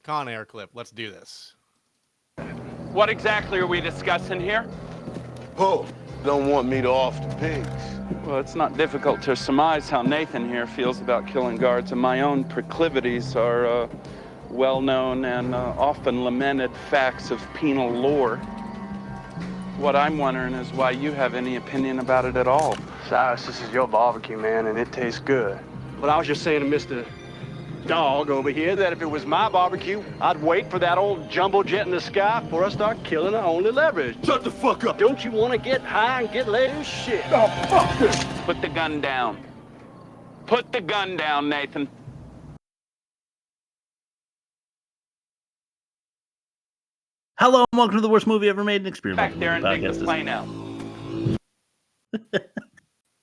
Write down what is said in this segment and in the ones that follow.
Con Air clip. Let's do this. What exactly are we discussing here? Poe don't want me to off the pigs. Well, it's not difficult to surmise how Nathan here feels about killing guards, and my own proclivities are well-known and often lamented facts of penal lore. What I'm wondering is why you have any opinion about it at all. Cyrus, this is your barbecue, man, and it tastes good. But I was just saying to Mr. Dog over here that if it was my barbecue, I'd wait for that old jumbo jet in the sky before I start killing our only leverage. Shut the fuck up! Don't you want to get high and get laid? Shit. Oh, fuck this! Put the gun down. Put the gun down, Nathan. Hello and welcome to the worst movie ever made, an experimental Back there and movie dig the plane out.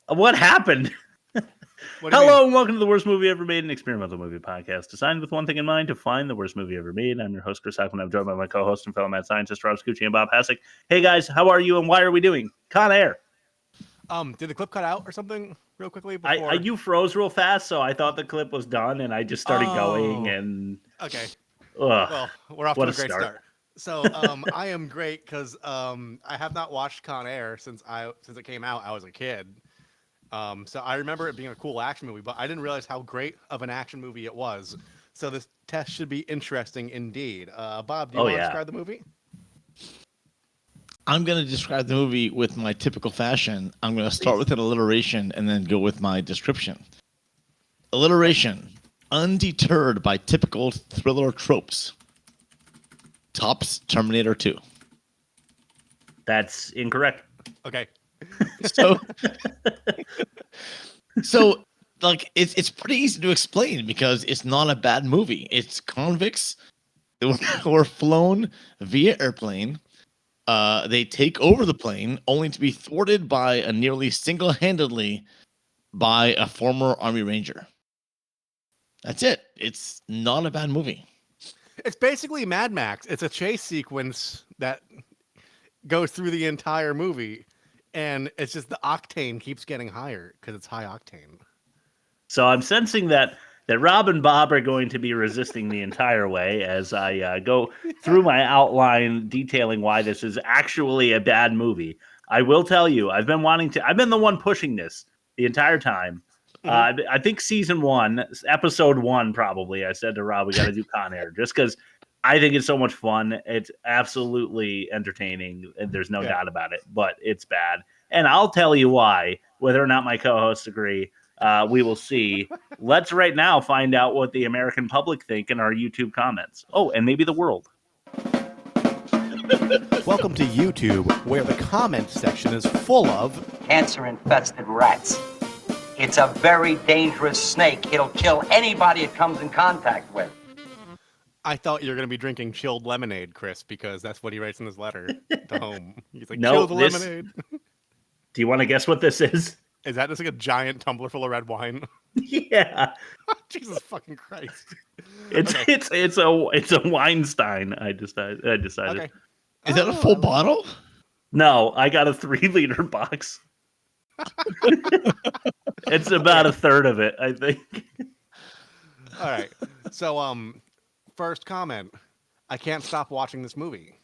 What happened? What do you Hello mean? and welcome to the worst movie ever made, an experimental movie podcast designed with one thing in mind: to find the worst movie ever made. I'm your host, Chris Hackman. I'm joined by my co-host and fellow mad scientist, Rob Scucci and Bob Hassick. Hey guys, how are you and why are we doing Con Air? Did the clip cut out or something real quickly before? You froze real fast, so I thought the clip was done, and I just started going. And Okay. ugh, Well, we're off to what a a great start. start. So I am great because I have not watched Con Air since it came out. I was a kid. So I remember it being a cool action movie, but I didn't realize how great of an action movie it was. So this test should be interesting indeed. Bob, do you want to describe the movie? I'm going to describe the movie with my typical fashion. I'm going to start with an alliteration and then go with my description. Alliteration: undeterred by typical thriller tropes. Tops Terminator 2. That's incorrect. Okay. So, like it's pretty easy to explain because it's not a bad movie. It's convicts that were flown via airplane. They take over the plane only to be thwarted by a nearly single-handedly by a former Army Ranger. That's it. It's not a bad movie. It's basically Mad Max. It's a chase sequence that goes through the entire movie, and it's just the octane keeps getting higher because it's high octane. So I'm sensing that Rob and Bob are going to be resisting the entire way as I go through my outline detailing why this is actually a bad movie. I will tell you, I've been the one pushing this the entire time. I think season 1, episode 1, probably, I said to Rob, we got to do Con Air just because I think it's so much fun. It's absolutely entertaining, and there's no doubt about it, but it's bad. And I'll tell you why, whether or not my co-hosts agree. We will see. Let's right now find out what the American public think in our YouTube comments. Oh, and maybe the world. Welcome to YouTube, where the comment section is full of cancer-infested rats. It's a very dangerous snake. It'll kill anybody it comes in contact with. I thought you were going to be drinking chilled lemonade, Chris, because that's what he writes in his letter to home. He's like, No, chilled lemonade. Do you want to guess what this is? Is that just like a giant tumbler full of red wine? Yeah. Jesus fucking Christ. It's a Weinstein. I decided. Okay. Is that a full bottle? No, I got a 3-liter box. It's about a third of it, I think. All right. So, first comment, I can't stop watching this movie.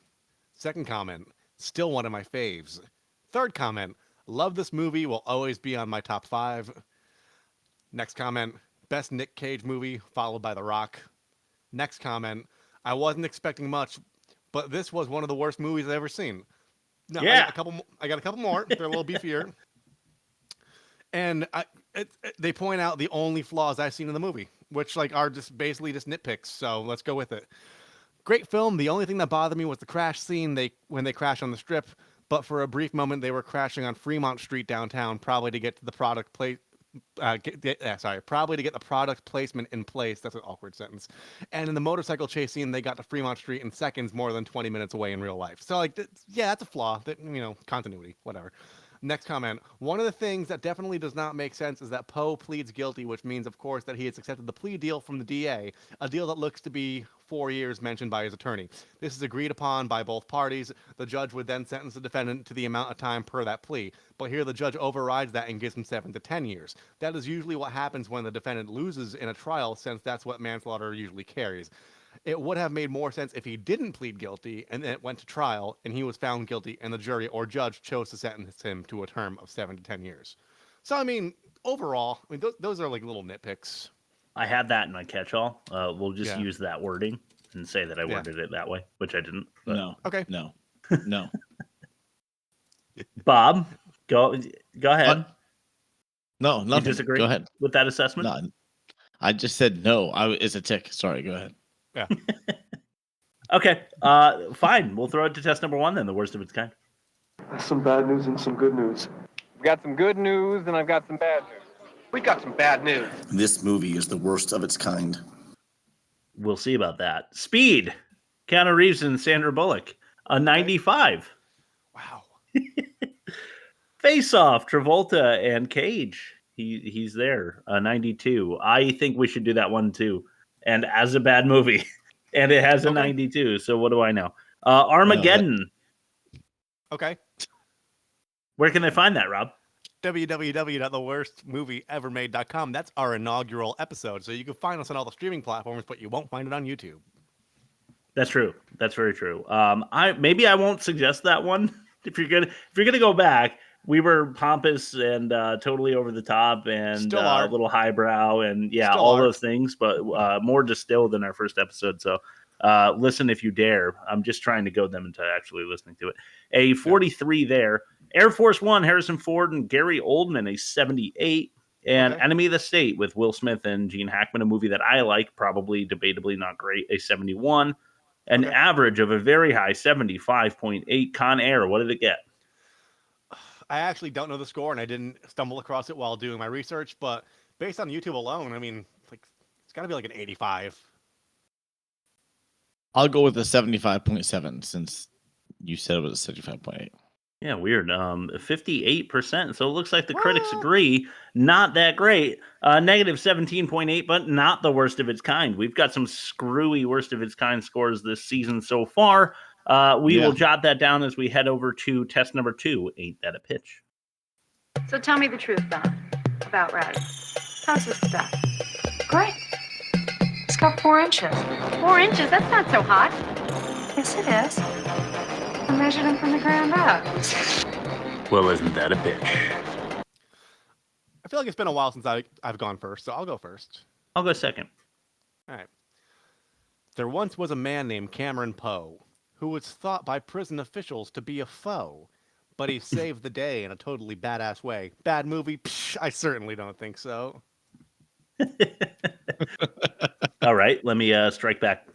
Second comment, still one of my faves. Third comment, love this movie, will always be on my top 5. Next comment, best Nick Cage movie, followed by The Rock. Next comment, I wasn't expecting much, but this was one of the worst movies I've ever seen. No, Yeah. I got a couple more. They're a little beefier. And they point out the only flaws I've seen in the movie, which are just basically just nitpicks. So let's go with it. Great film. The only thing that bothered me was the crash scene. When they crash on the strip, but for a brief moment they were crashing on Fremont Street downtown, probably to get to the product place. Probably to get the product placement in place. That's an awkward sentence. And in the motorcycle chase scene, they got to Fremont Street in seconds, more than 20 minutes away in real life. So that's a flaw. That continuity, whatever. Next comment. One of the things that definitely does not make sense is that Poe pleads guilty, which means, of course, that he has accepted the plea deal from the DA, a deal that looks to be 4 years mentioned by his attorney. This is agreed upon by both parties. The judge would then sentence the defendant to the amount of time per that plea. But here the judge overrides that and gives him 7 to 10 years. That is usually what happens when the defendant loses in a trial, since that's what manslaughter usually carries. It would have made more sense if he didn't plead guilty and then it went to trial and he was found guilty and the jury or judge chose to sentence him to a term of 7 to 10 years. So, I mean, overall, I mean, those are like little nitpicks. I had that in my catch-all. We'll just Yeah. use that wording and say that I worded it that way, which I didn't. But. No. Okay. No. No. Bob, go ahead. No, You nothing. disagree Go ahead. with that assessment? No, I just said no. It's a tick. Sorry. Go ahead. Yeah. Okay. Fine. We'll throw it to test number 1 then, the worst of its kind. That's some bad news and some good news. I've got some good news and I've got some bad news. We got some bad news. This movie is the worst of its kind. We'll see about that. Speed. Keanu Reeves and Sandra Bullock. A 95. Wow. Face Off. Travolta and Cage. He's there. A 92. I think we should do that one too. And as a bad movie. And it has a 92. So what do I know? Armageddon. Okay. Where can they find that, Rob? www.theworstmovieevermade.com. That's our inaugural episode. So you can find us on all the streaming platforms, but you won't find it on YouTube. That's true. That's very true. Maybe I won't suggest that one. If you're gonna go back, we were pompous and totally over the top and a little highbrow and all those things, but more distilled than our first episode. So listen if you dare. I'm just trying to goad them into actually listening to it. A 43 there. Air Force One, Harrison Ford and Gary Oldman, a 78. And Enemy of the State with Will Smith and Gene Hackman, a movie that I like, probably debatably not great, a 71. An average of a very high 75.8. Con Air, what did it get? I actually don't know the score, and I didn't stumble across it while doing my research, but based on YouTube alone, I mean, it's got to be like an 85. I'll go with a 75.7 since you said it was a 75.8. Yeah, weird. 58%. So it looks like the critics agree. Not that great. Negative 17.8, but not the worst of its kind. We've got some screwy worst of its kind scores this season so far. We will jot that down as we head over to test number 2. Ain't that a pitch? So tell me the truth, Don, about Rife. How's this stuff? Great. It's got 4 inches. 4 inches? That's not so hot. Yes, it is. I measured him from the ground up. Well, isn't that a pitch? I feel like it's been a while since I've gone first, so I'll go first. I'll go second. All right. There once was a man named Cameron Poe who was thought by prison officials to be a foe, but he saved the day in a totally badass way. Bad movie? Psh, I certainly don't think so. All right, let me strike back.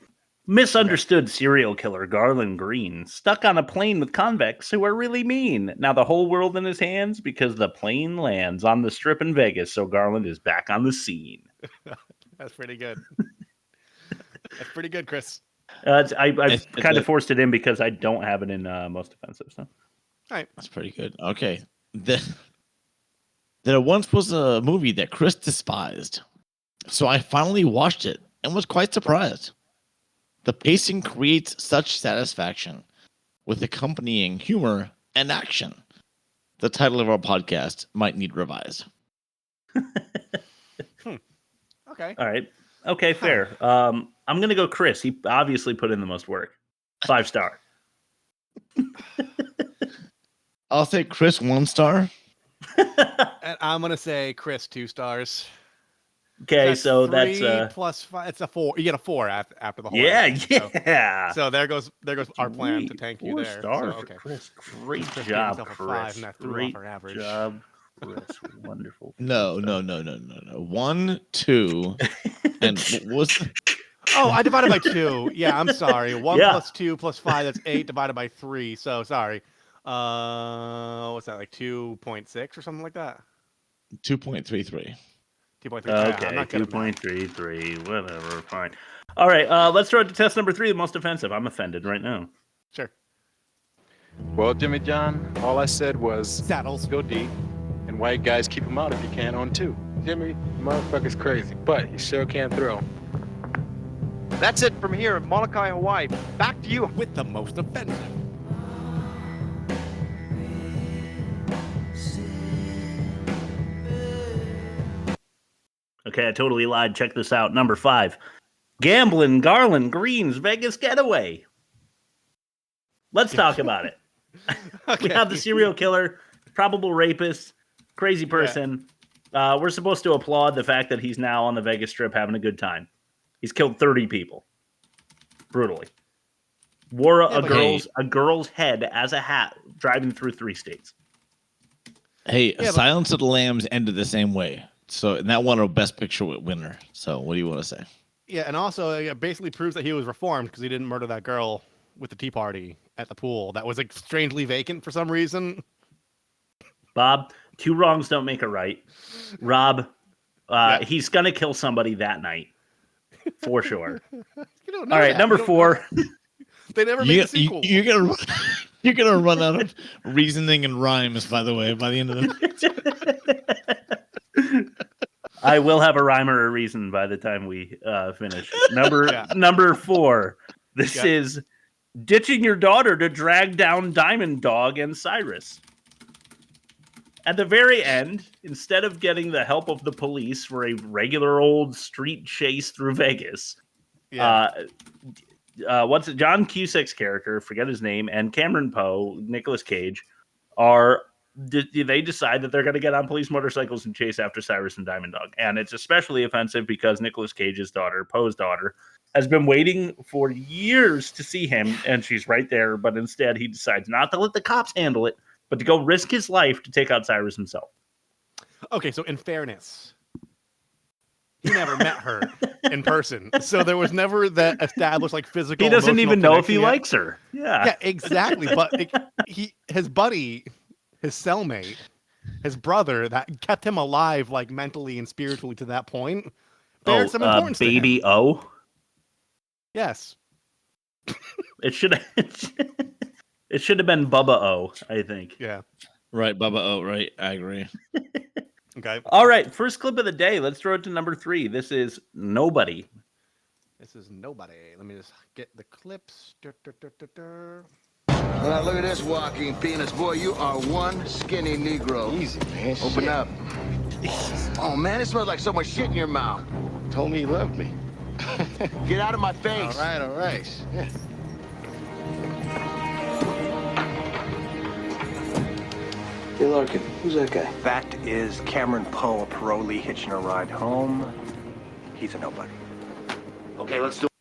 Misunderstood serial killer Garland Green stuck on a plane with convicts who are really mean. Now the whole world in his hands because the plane lands on the strip in Vegas, so Garland is back on the scene. That's pretty good. That's pretty good, Chris. I've kind of forced it in because I don't have it in most offensive. So, all right, that's pretty good. Okay, there once was a movie that Chris despised, so I finally watched it and was quite surprised. The pacing creates such satisfaction with accompanying humor and action. The title of our podcast might need revised. Okay. All right. Okay, fair. I'm going to go Chris. He obviously put in the most work. 5 star. I'll say Chris 1 star. And I'm going to say Chris 2 stars. Okay, so 3 that's plus 5. It's a 4. You get a 4 after the whole. Yeah, episode, yeah. So there goes our plan to tank you 4 there. stars So, for Chris. Great Chris gave job, himself a Chris. 5, and that threw Great off our average. job, Chris. Wonderful. No. 1, 2, and what was? Oh, I divided by 2. Yeah, I'm sorry. 1 Yeah. plus 2 plus 5. That's 8 divided by 3. So sorry. What's that? Like 2.6 or something like that. 2.33. 2.3. Okay, I'm not good at math. 2.33. Whatever. Fine. All right. Let's throw it to test number 3. The most offensive. I'm offended right now. Sure. Well, Jimmy John, all I said was Saddles. go deep, and white guys keep them out if you can't own 2. Jimmy, the motherfucker's crazy, but he sure can throw. That's it from here in Molokai, Hawaii. Back to you. With the most offensive. Okay, I totally lied. Check this out. Number 5. Gambling, Garland, Greens, Vegas getaway. Let's talk about it. We have the serial killer, probable rapist, crazy person. We're supposed to applaud the fact that he's now on the Vegas Strip having a good time. He's killed 30 people. Brutally. Wore a girl's head as a hat driving through 3 states. Hey, Silence of the Lambs ended the same way. So, and that won a Best Picture winner. So, what do you want to say? Yeah, and also it basically proves that he was reformed because he didn't murder that girl with the tea party at the pool that was like strangely vacant for some reason. Bob, 2 wrongs don't make a right. Rob, he's gonna kill somebody that night for sure. All right, number 4. They never made a sequel. You're gonna run out of reasoning and rhymes. By the way, by the end of the night. I will have a rhyme or a reason by the time we finish. Number 4. This is ditching your daughter to drag down Diamond Dog and Cyrus. At the very end, instead of getting the help of the police for a regular old street chase through Vegas, John Cusack's character, forget his name, and Cameron Poe, Nicolas Cage, they decide that they're going to get on police motorcycles and chase after Cyrus and Diamond Dog. And it's especially offensive because Nicolas Cage's daughter, Poe's daughter, has been waiting for years to see him, and she's right there. But instead, he decides not to let the cops handle it, but to go risk his life to take out Cyrus himself. Okay, so in fairness, he never met her in person, so there was never that established like physical. He doesn't even know if he likes her. Yeah, exactly. But his buddy, his cellmate, his brother, that kept him alive, like mentally and spiritually to that point. There's some importance. Baby to him. O. Yes. It should have been Bubba O, I think. Yeah. Right, Bubba O. Right, I agree. Okay. All right, first clip of the day. Let's throw it to number 3. This is Nobody. This is Nobody. Let me just get the clips. Now look at this walking penis. Boy, you are one skinny Negro. Easy, man. Open Shit. up. Oh, man, it smells like so much shit in your mouth. Told me he loved me. Get out of my face. All right. Yeah. Hey, Larkin, who's that guy? That is Cameron Poe, a parolee hitching a ride home. He's a nobody. Okay, let's do it.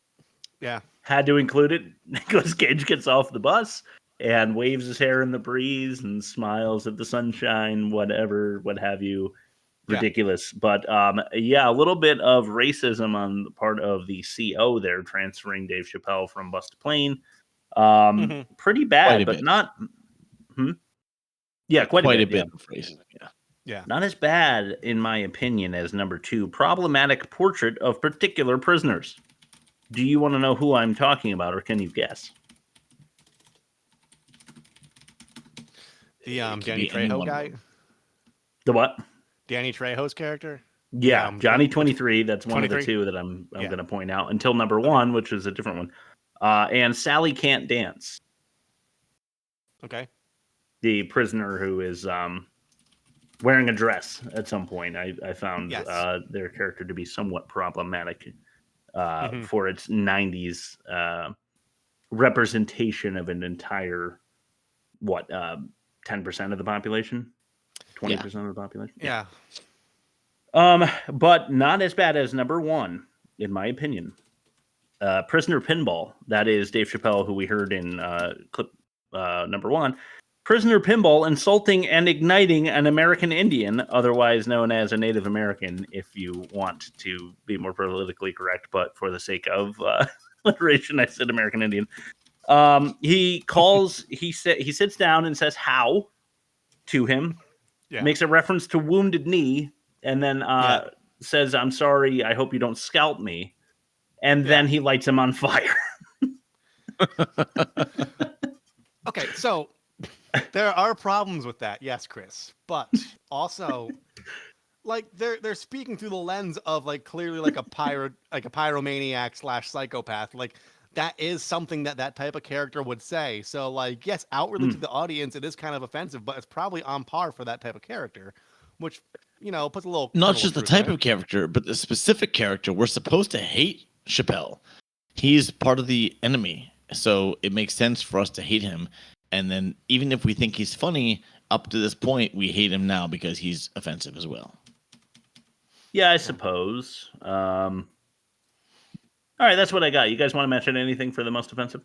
Yeah. Had to include it. Nicolas Cage gets off the bus and waves his hair in the breeze and smiles at the sunshine, whatever, what have you. Ridiculous. But a little bit of racism on the part of the CO there, transferring Dave Chappelle from bus to plane. Pretty bad, but not... Yeah, quite a bit. Yeah. Not as bad, in my opinion, as number 2. Problematic portrait of particular prisoners. Do you want to know who I'm talking about, or can you guess? The Danny Trejo guy? The what? Danny Trejo's character? Yeah, Johnny 23. That's one of the 2 that I'm going to point out. Until number 1, which is a different one. And Sally Can't Dance. Okay. The prisoner who is wearing a dress at some point. I found their character to be somewhat problematic for its 90s representation of an entire, 10% of the population? 20% of the population? Yeah. But not as bad as number 1, in my opinion. Prisoner Pinball. That is Dave Chappelle, who we heard in clip number 1. Prisoner Pinball insulting and igniting an American Indian, otherwise known as a Native American, if you want to be more politically correct, but for the sake of alliteration, I said American Indian. He sits down and says "how" to him, makes a reference to Wounded Knee, and then says, "I'm sorry, I hope you don't scalp me," and then he lights him on fire. Okay, so there are problems with that, yes, Chris, but also, like they're speaking through the lens of like clearly like a pyromaniac / psychopath. Like that is something that type of character would say. So like, yes, outwardly to the audience, it is kind of offensive, but it's probably on par for that type of character, which puts a little not just the type of character, but the specific character. We're supposed to hate Chappelle. He's part of the enemy, so it makes sense for us to hate him. And then even if we think he's funny up to this point, we hate him now because he's offensive as well. Yeah, I suppose. All right, that's what I got. You guys want to mention anything for the most offensive?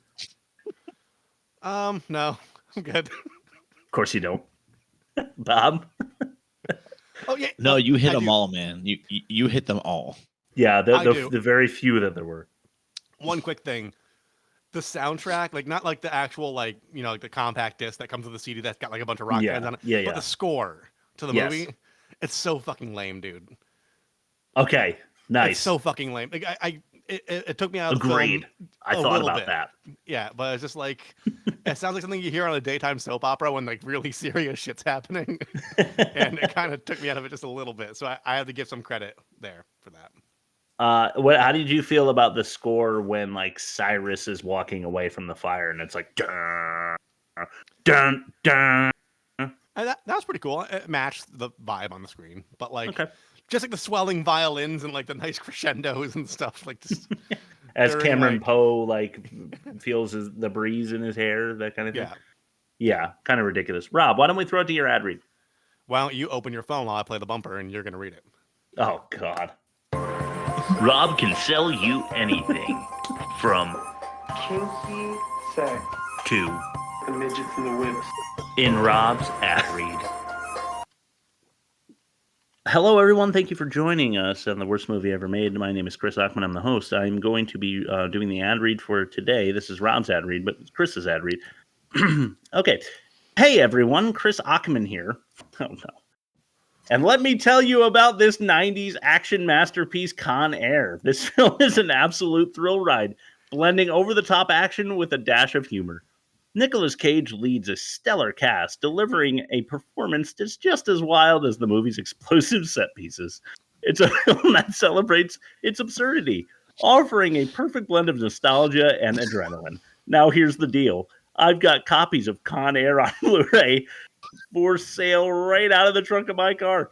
No, I'm good. Of course you don't. Bob? Oh yeah. No, you hit them all, man. You hit them all. Yeah, the very few that there were. One quick thing. The soundtrack, like not like the actual like the compact disc that comes with the CD that's got like a bunch of rock bands on it. But the score to the movie, it's so fucking lame, dude. Okay, nice. It's so fucking lame. Like it took me out of the Agreed. film I thought about that. Yeah, but it's just like it sounds like something you hear on a daytime soap opera when like really serious shit's happening. And it kind of took me out of it just a little bit. So I have to give some credit there for that. How did you feel about the score when like Cyrus is walking away from the fire and it's like dun dun dun? That was pretty cool. It matched the vibe on the screen, but like just like the swelling violins and like the nice crescendos and stuff like just as Cameron Poe like feels the breeze in his hair, that kind of thing. Yeah, kind of ridiculous. Rob, why don't we throw it to your ad read? Why don't you open your phone while I play the bumper and you're gonna read it? Oh God. Rob can sell you anything from kinky sex to the midgets and the wimps in Rob's ad read. Hello, everyone. Thank you for joining us on The Worst Movie Ever Made. My name is Chris Ackman. I'm the host. I'm going to be doing the ad read for today. This is Rob's ad read, but it's Chris's ad read. Okay. Hey, everyone. Chris Ackman here. Oh, no. And let me tell you about this 90s action masterpiece, Con Air. This film is an absolute thrill ride, blending over-the-top action with a dash of humor. Nicolas Cage leads a stellar cast, delivering a performance that's just as wild as the movie's explosive set pieces. It's a film that celebrates its absurdity, offering a perfect blend of nostalgia and adrenaline. Now here's the deal. I've got copies of Con Air on Blu-ray for sale right out of the trunk of my car.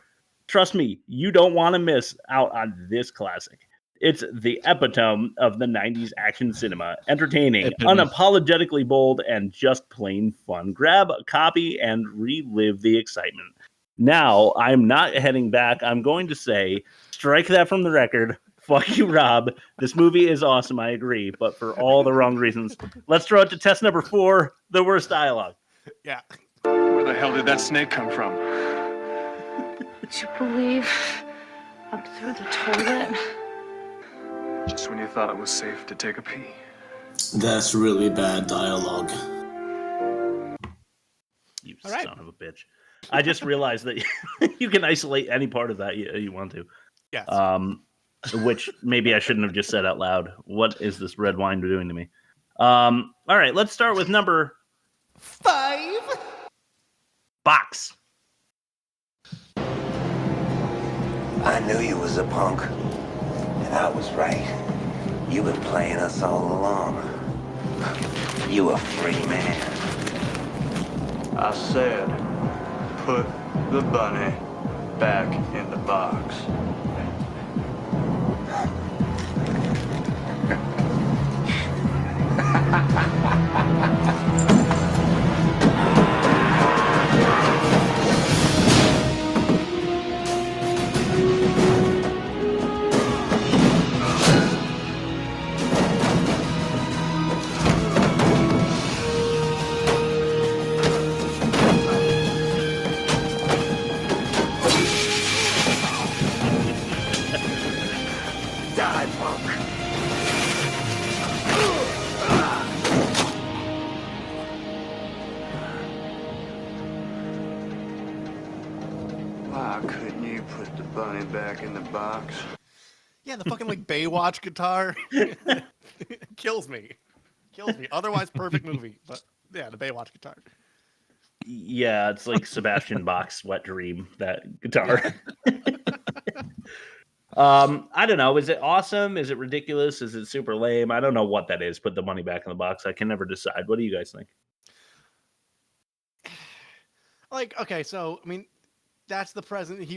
Trust me, you don't want to miss out on this classic. It's the epitome of the 90s action cinema. Entertaining, unapologetically bold, and just plain fun. Grab a copy and relive the excitement. Now, I'm not heading back. I'm going to say, strike that from the record. Fuck you, Rob. This movie is awesome, I agree, but for all the wrong reasons. Let's throw it to test number 4, the worst dialogue. Yeah. Where the hell did that snake come from? Would you believe up through the toilet? Just when you thought it was safe to take a pee. That's really bad dialogue. You son of a bitch. I just realized that you can isolate any part of that you want to. Yes. Which maybe I shouldn't have just said out loud. What is this red wine doing to me? All right, let's start with number 5. Box. I knew you was a punk, and I was right. You've been playing us all along. You a free man. I said, put the bunny back in the box. Die, punk. Why couldn't you put the bunny back in the box? Yeah, the fucking like Baywatch guitar kills me. Otherwise, perfect movie, but yeah, the Baywatch guitar. Yeah, it's like Sebastian Bach's Wet Dream, that guitar. I don't know. Is it awesome? Is it ridiculous? Is it super lame? I don't know what that is. Put the money back in the box. I can never decide. What do you guys think? Like, okay, so I mean, that's the present.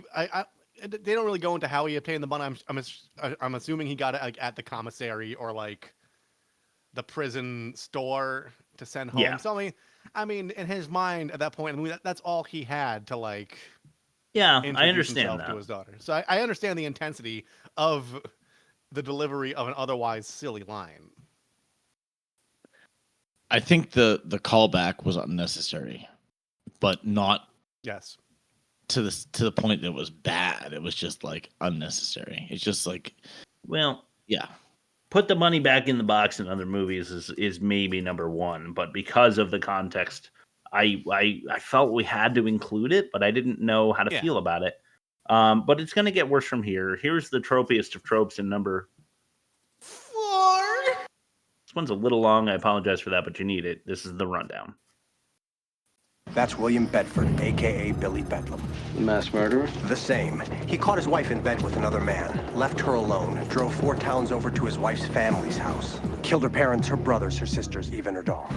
they don't really go into how he obtained the money. I'm assuming he got it like at the commissary or like the prison store to send home. Yeah. So I mean, in his mind at that point, I mean, that's all he had to like. Yeah, I introduce understand himself that. to his daughter. So I understand the intensity of the delivery of an otherwise silly line. I think the callback was unnecessary, but not Yes. to the point that it was bad. It was just like unnecessary. It's just like, well, yeah. Put the money back in the box in other movies is maybe number one, but because of the context, I felt we had to include it, but I didn't know how to feel about it. But it's going to get worse from here. Here's the tropiest of tropes in number 4. This one's a little long. I apologize for that, but you need it. This is the rundown. That's William Bedford, a.k.a. Billy Bedlam. The mass murderer? The same. He caught his wife in bed with another man, left her alone, drove 4 towns over to his wife's family's house, killed her parents, her brothers, her sisters, even her dog.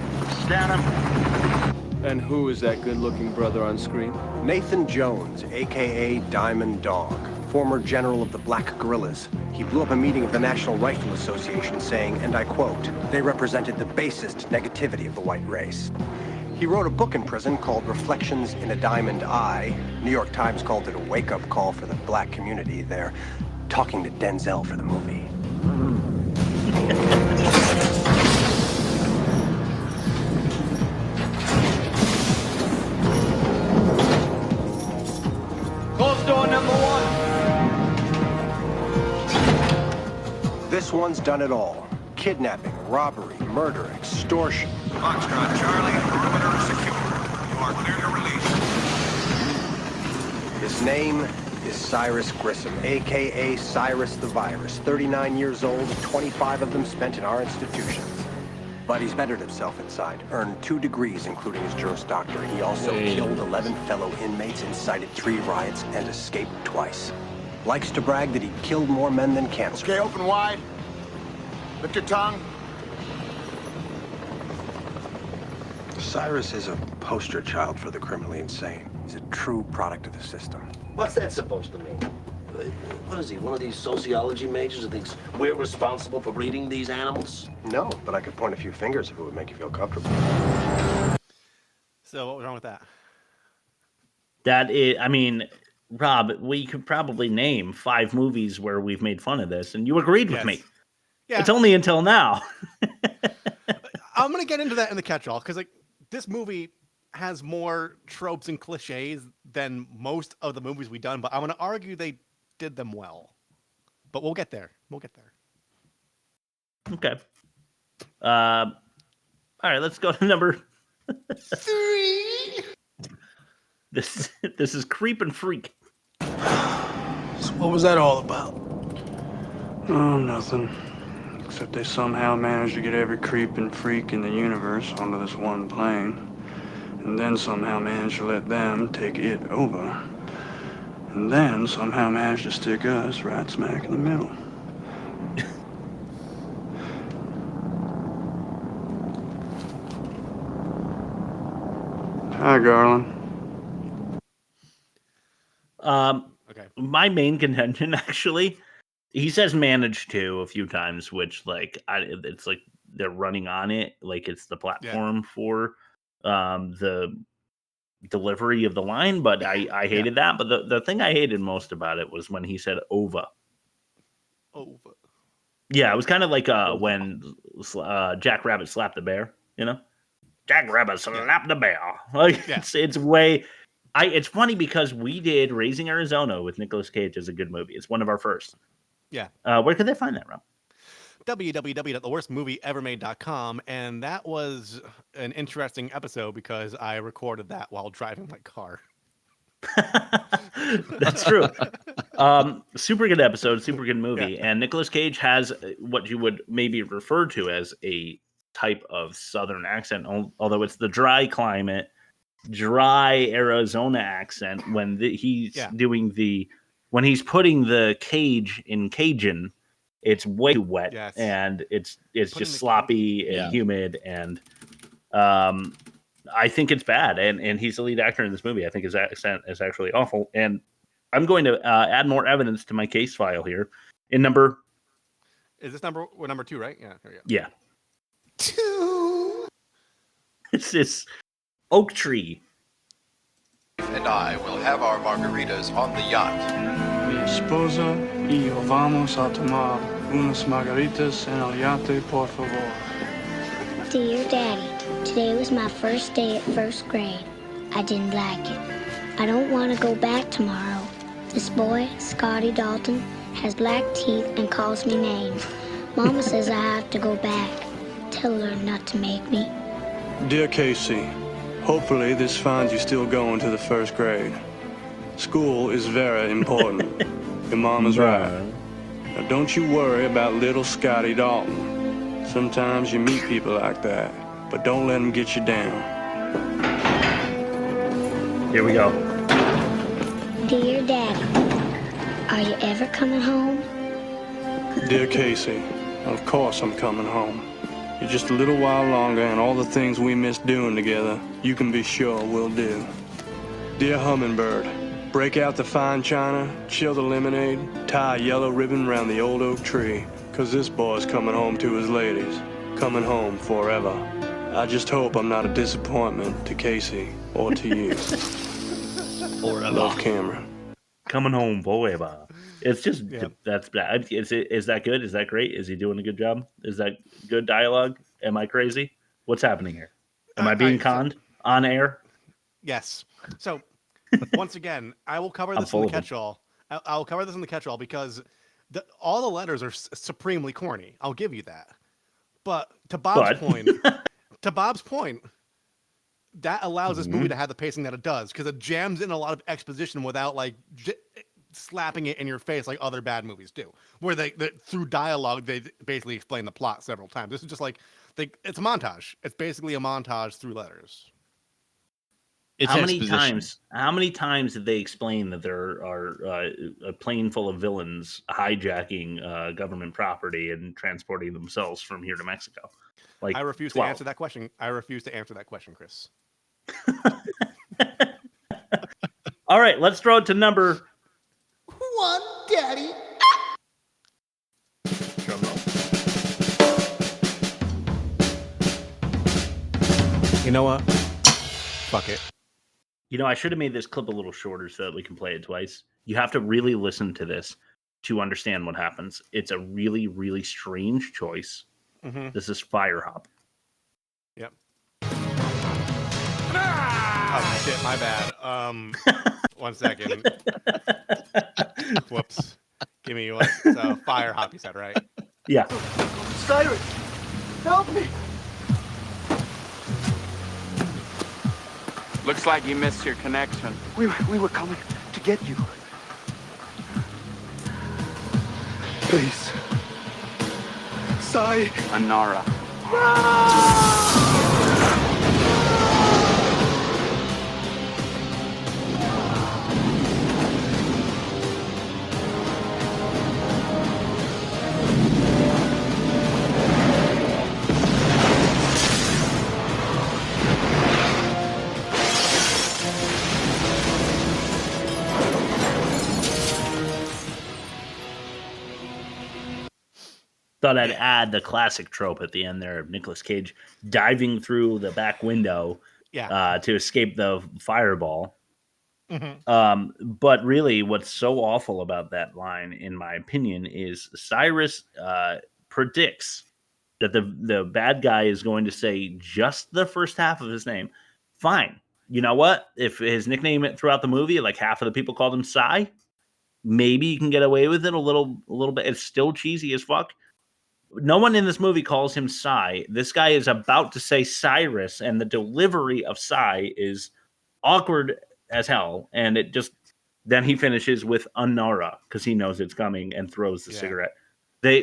Stand him. And who is that good-looking brother on screen? Nathan Jones, a.k.a. Diamond Dog, former general of the Black Guerrillas. He blew up a meeting of the National Rifle Association saying, and I quote, they represented the basest negativity of the white race. He wrote a book in prison called Reflections in a Diamond Eye. New York Times called it a wake-up call for the black community. They're talking to Denzel for the movie. Close door number 1. This one's done it all. Kidnapping, robbery, murder, extortion. Foxtrot Charlie, perimeter secure. You are clear to release. His name is Cyrus Grissom, a.k.a. Cyrus the Virus. 39 years old, 25 of them spent in our institutions. But he's bettered himself inside, earned 2 degrees, including his Juris Doctor. He also killed 11 fellow inmates, incited 3 riots, and escaped twice. Likes to brag that he killed more men than cancer. Okay, open wide. Lift your tongue. Cyrus is a poster child for the criminally insane. He's a true product of the system. What's that supposed to mean? What is he, one of these sociology majors who thinks we're responsible for breeding these animals? No, but I could point a few fingers if it would make you feel comfortable. So what was wrong with that? That is, I mean, Rob, we could probably name 5 movies where we've made fun of this, and you agreed with me. Yeah. It's only until now. I'm going to get into that in the catch-all, because like this movie has more tropes and cliches than most of the movies we've done, but I'm going to argue they did them well. But we'll get there. We'll get there. Okay. All right, let's go to number 3. This is Creep and Freak. So what was that all about? Oh, nothing. Except they somehow managed to get every creep and freak in the universe onto this one plane. And then somehow managed to let them take it over. And then somehow managed to stick us right smack in the middle. Hi, Garland. Okay. My main contention, actually, he says managed to a few times, which it's like they're running on it, like it's the platform for the delivery of the line. But I hated that. But the thing I hated most about it was when he said over. Over. Yeah, it was kind of like when Jack Rabbit slapped the bear, you know? Jack Rabbit slapped the bear. Like it's way. It's funny because we did Raising Arizona with Nicolas Cage as a good movie. It's one of our first. Yeah. Where could they find that, Rob? www.theworstmovieevermade.com, and that was an interesting episode because I recorded that while driving my car. That's true. Super good episode, super good movie. And Nicolas Cage has what you would maybe refer to as a type of Southern accent, although it's the dry climate, dry Arizona accent when he's doing when he's putting the cage in Cajun. It's way too wet and it's just sloppy and humid, and I think it's bad. And he's the lead actor in this movie. I think his accent is actually awful, and I'm going to add more evidence to my case file here. In number... Is this number 2, right? Yeah, there we go. Yeah. 2. This is Oak Tree. And I will have our margaritas on the yacht. Mi esposa y yo vamos a tomar unas margaritas en el yate, por favor. Dear Daddy, today was my first day at first grade. I didn't like it. I don't want to go back tomorrow. This boy, Scotty Dalton, has black teeth and calls me names. Mama says I have to go back. Tell her not to make me. Dear Casey, hopefully this finds you still going to the first grade. School is very important. Your mom is right. Now don't you worry about little Scotty Dalton. Sometimes you meet people like that, but don't let them get you down. Here we go. Dear Daddy, are you ever coming home? Dear Casey, of course I'm coming home. You're just a little while longer, and all the things we miss doing together, you can be sure we'll do. Dear Hummingbird, break out the fine china, chill the lemonade, tie a yellow ribbon around the old oak tree, 'cause this boy's coming home to his ladies, coming home forever. I just hope I'm not a disappointment to Casey or to you. Forever. Love, Cameron. Coming home forever. It's just that's bad. Is that good? Is that great? Is he doing a good job? Is that good dialogue? Am I crazy? What's happening here? Am I being conned on air? Yes. So once again, I will cover this in the catch-all. I'll cover this in the catch-all because all the letters are supremely corny. I'll give you that. But to Bob's point, that allows this movie to have the pacing that it does because it jams in a lot of exposition without like slapping it in your face like other bad movies do, where they through dialogue they basically explain the plot several times. This is just like it's a montage. It's basically a montage through letters. It's How many times did they explain that there are a plane full of villains hijacking government property and transporting themselves from here to Mexico? Like I refuse 12. to answer that question. I refuse to answer that question, Chris. All right, let's throw it to number 1, Daddy. Drum roll. You know what? Fuck it. You know, I should have made this clip a little shorter so that we can play it twice. You have to really listen to this to understand what happens. It's a really, really strange choice. Mm-hmm. This is Fire Hop. Yep. Oh shit, my bad. 1 second. Whoops. Give me one. So Fire Hop, you said, right? Yeah. Cyrus, help me. Looks like you missed your connection. We were coming to get you. Please. Sai. Anara. Thought I'd add the classic trope at the end there of Nicolas Cage diving through the back window to escape the fireball. Mm-hmm. But really, what's so awful about that line, in my opinion, is Cyrus predicts that the bad guy is going to say just the first half of his name. Fine. You know what? If his nickname throughout the movie, like half of the people called him Cy, maybe you can get away with it a little bit. It's still cheesy as fuck. No one in this movie calls him Cy. This guy is about to say Cyrus, and the delivery of Cy is awkward as hell. And it just then he finishes with Anara because he knows it's coming and throws the cigarette.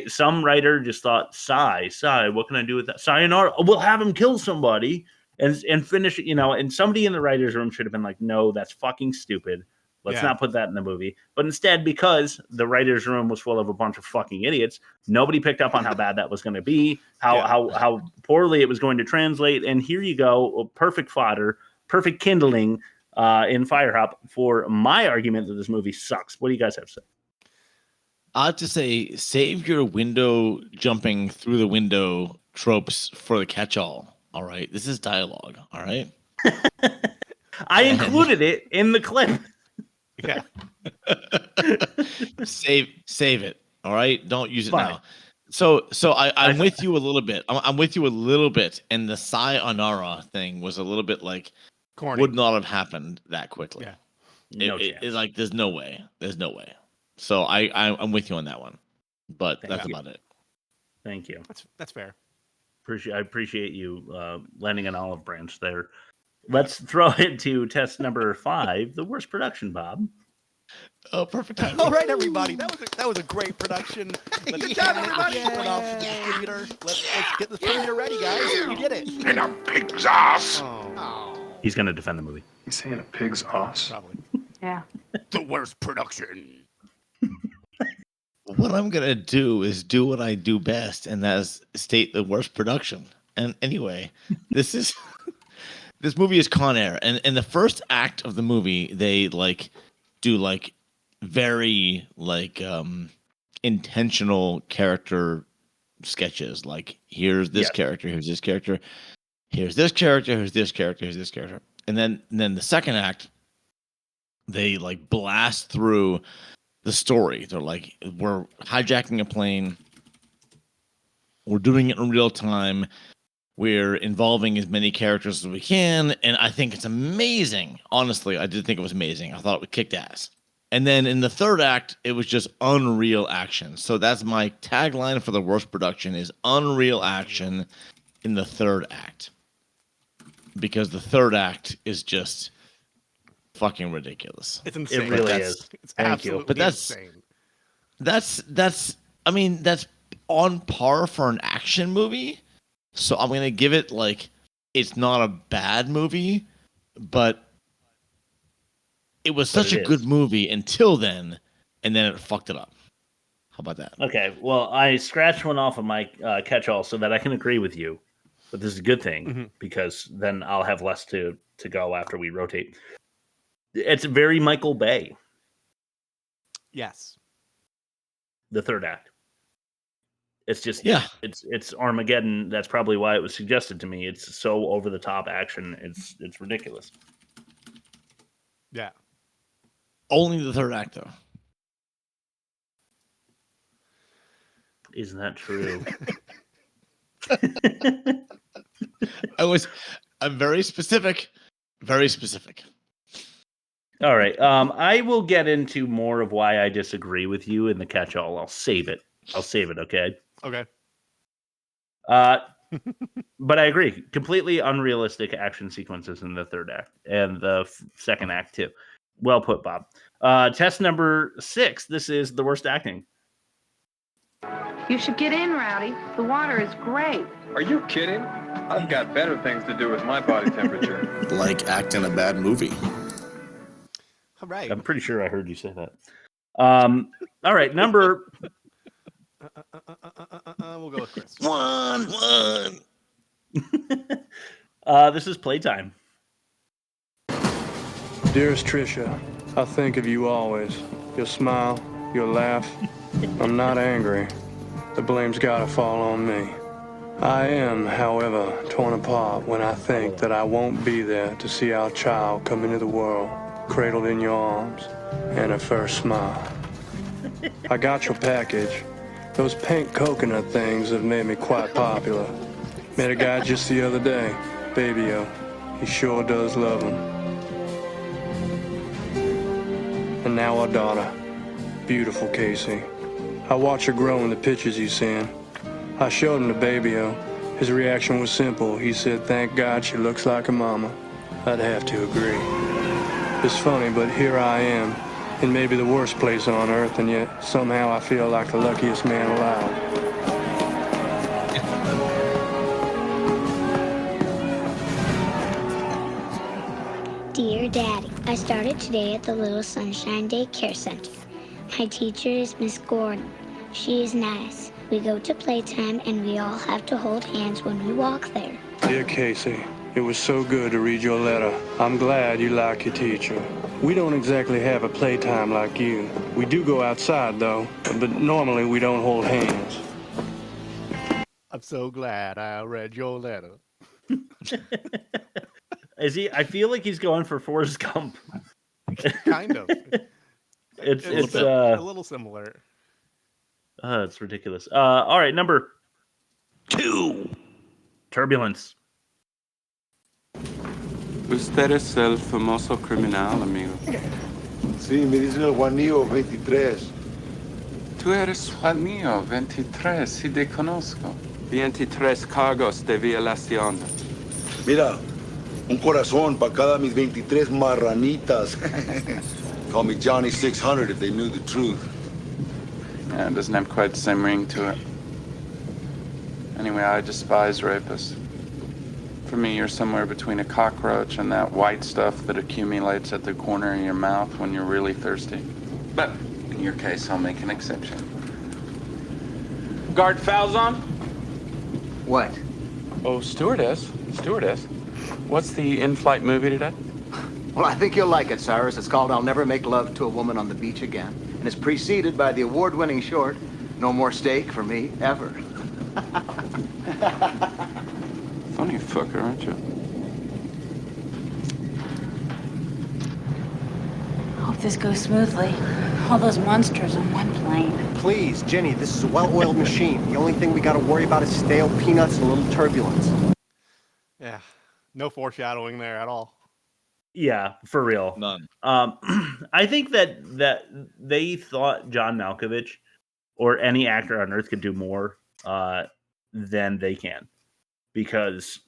Some writer just thought Cy, what can I do with that? Sayonara, we'll have him kill somebody and finish it, and somebody in the writer's room should have been like, no, that's fucking stupid. Let's not put that in the movie. But instead, because the writer's room was full of a bunch of fucking idiots, nobody picked up on how bad that was going to be, how poorly it was going to translate. And here you go, perfect fodder, perfect kindling. in Firehop for my argument that this movie sucks. What do you guys have to say? I have to say, save your window jumping through the window tropes for the catch-all. All right, this is dialogue. All right, I included it in the clip. Yeah, save it. All right, don't use it Fine. now. So I'm with you a little bit. I'm with you a little bit, and the sayonara thing was a little bit like corny. would not have happened that quickly. Yeah, no chance. It's like there's no way. There's no way. So I'm with you on that one, but that's about it. Thank you. That's fair. I appreciate you lending an olive branch there. Let's throw it to test number 5, the worst production, Bob. Oh, perfect time. All right, everybody. That was a great production. Let's Good job, everybody. Put off the computer. Let's get this premiere ready, guys. You did it. In a pig's ass. He's going to defend the movie. He's saying a pig's ass. Probably. Yeah. The worst production. What I'm gonna do is do what I do best, and that's state the worst production. And anyway, this movie is Con Air, and in the first act of the movie, they do very intentional character sketches. Like here's this character, here's this character, here's this character, here's this character, here's this character, and then the second act, they blast through the story. They're like, we're hijacking a plane. We're doing it in real time. We're involving as many characters as we can. And I think it's amazing. Honestly, I did think it was amazing. I thought it kicked ass. And then in the third act, it was just unreal action. So that's my tagline for the worst production is unreal action in the third act. Because the third act is just fucking ridiculous. It's insane. It really is. It's absolutely but insane. That's on par for an action movie. So I'm gonna give it it's not a bad movie, but it was such a good movie until then, and then it fucked it up. How about that? Okay, well, I scratched one off of my catch-all so that I can agree with you. But this is a good thing because then I'll have less to go after we rotate. It's very Michael Bay. Yes. The third act. It's just it's Armageddon. That's probably why it was suggested to me. It's so over the top action. It's ridiculous. Yeah. Only the third act though. Isn't that true? I'm very specific. Very specific. All right. I will get into more of why I disagree with you in the catch-all. I'll save it. Okay. Okay. But I agree. Completely unrealistic action sequences in the third act and the second act too. Well put, Bob. Test number 6. This is the worst acting. You should get in, Rowdy. The water is great. Are you kidding? I've got better things to do with my body temperature. Like acting a bad movie. All right. I'm pretty sure I heard you say that. All right, number. We'll go with Chris. One. This is Playtime. Dearest Trisha, I think of you always. You'll smile, you'll laugh. I'm not angry. The blame's gotta fall on me. I am, however, torn apart when I think that I won't be there to see our child come into the world, cradled in your arms, and her first smile. I got your package. Those pink coconut things have made me quite popular. Met a guy just the other day, Baby-o. He sure does love him. And now our daughter, beautiful Casey. I watch her grow in the pictures you send. I showed him the Baby-o. His reaction was simple. He said, "Thank God she looks like her mama." I'd have to agree. It's funny, but here I am, in maybe the worst place on earth, and yet somehow I feel like the luckiest man alive. Dear Daddy, I started today at the Little Sunshine Daycare Center. My teacher is Miss Gordon. She is nice. We go to playtime and we all have to hold hands when we walk there. Dear Casey, It was so good to read your letter. I'm glad you like your teacher. We don't exactly have a playtime like you. We do go outside, though, but normally we don't hold hands. I'm so glad I read your letter. Is he? I feel like he's going for Forrest Gump. Kind of. It's a little similar. It's ridiculous. All right, number 2, Turbulence. Usted es el famoso criminal, amigo. Sí, me dicen el Juanillo 23. Tú eres Juanillo 23, sí te conozco. 23 cargos de violación. Mira, un corazón para cada mis 23 marranitas. Call me Johnny 600 if they knew the truth. Yeah, it doesn't have quite the same ring to it. Anyway, I despise rapists. For me, you're somewhere between a cockroach and that white stuff that accumulates at the corner of your mouth when you're really thirsty. But in your case, I'll make an exception. Guard fouls on? What? Oh, stewardess. What's the in-flight movie today? Well, I think you'll like it, Cyrus. It's called I'll Never Make Love to a Woman on the Beach Again. And it's preceded by the award-winning short, No More Steak for Me Ever. Funny fucker, aren't you? Hope this goes smoothly. All those monsters on one plane. Please, Jenny, this is a well-oiled machine. The only thing we gotta worry about is stale peanuts and a little turbulence. Yeah. No foreshadowing there at all. Yeah, for real. None. I think that they thought John Malkovich or any actor on earth could do more than they can. Because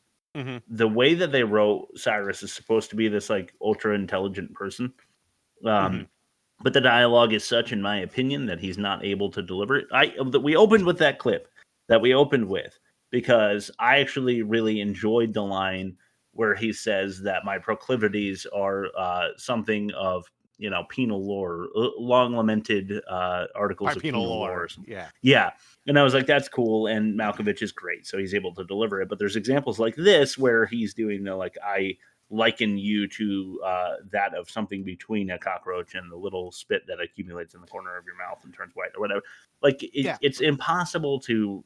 the way that they wrote Cyrus is supposed to be this like ultra intelligent person. But the dialogue is such, in my opinion, that he's not able to deliver it. We opened with that clip that we opened with because I actually really enjoyed the line where he says that my proclivities are something of, penal lore, long lamented articles of penal lore. Or something. Yeah. And I was like, that's cool. And Malkovich is great. So he's able to deliver it. But there's examples like this where he's doing I liken you to that of something between a cockroach and the little spit that accumulates in the corner of your mouth and turns white or whatever. It's impossible to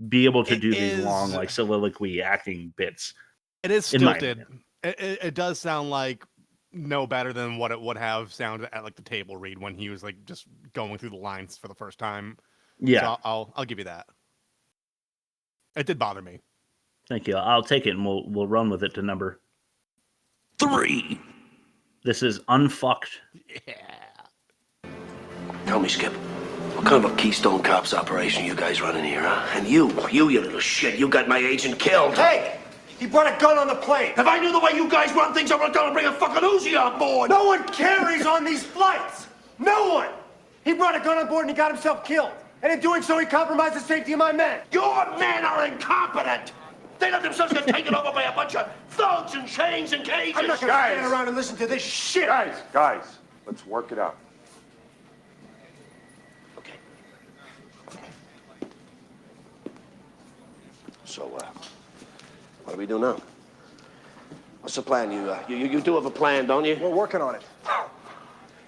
be able to do these long soliloquy acting bits. It is stilted. It does sound like no better than what it would have sounded at the table read when he was just going through the lines for the first time. Yeah, so I'll give you that. It did bother me. Thank you. I'll take it and we'll run with it to number 3. This is Unfucked. Yeah. Tell me, Skip, what kind of a Keystone Cops operation you guys running here, huh? And you little shit, you got my agent killed. Hey! He brought a gun on the plane. If I knew the way you guys run things, I would have gone and bring a fucking Uzi on board. No one carries on these flights. No one. He brought a gun on board and he got himself killed. And in doing so, he compromised the safety of my men. Your men are incompetent. They let themselves get taken over by a bunch of thugs and chains and cages. I'm not going to stand around and listen to this shit. Guys, let's work it out. Okay. So, what do we do now? What's the plan? You do have a plan, don't you? We're working on it.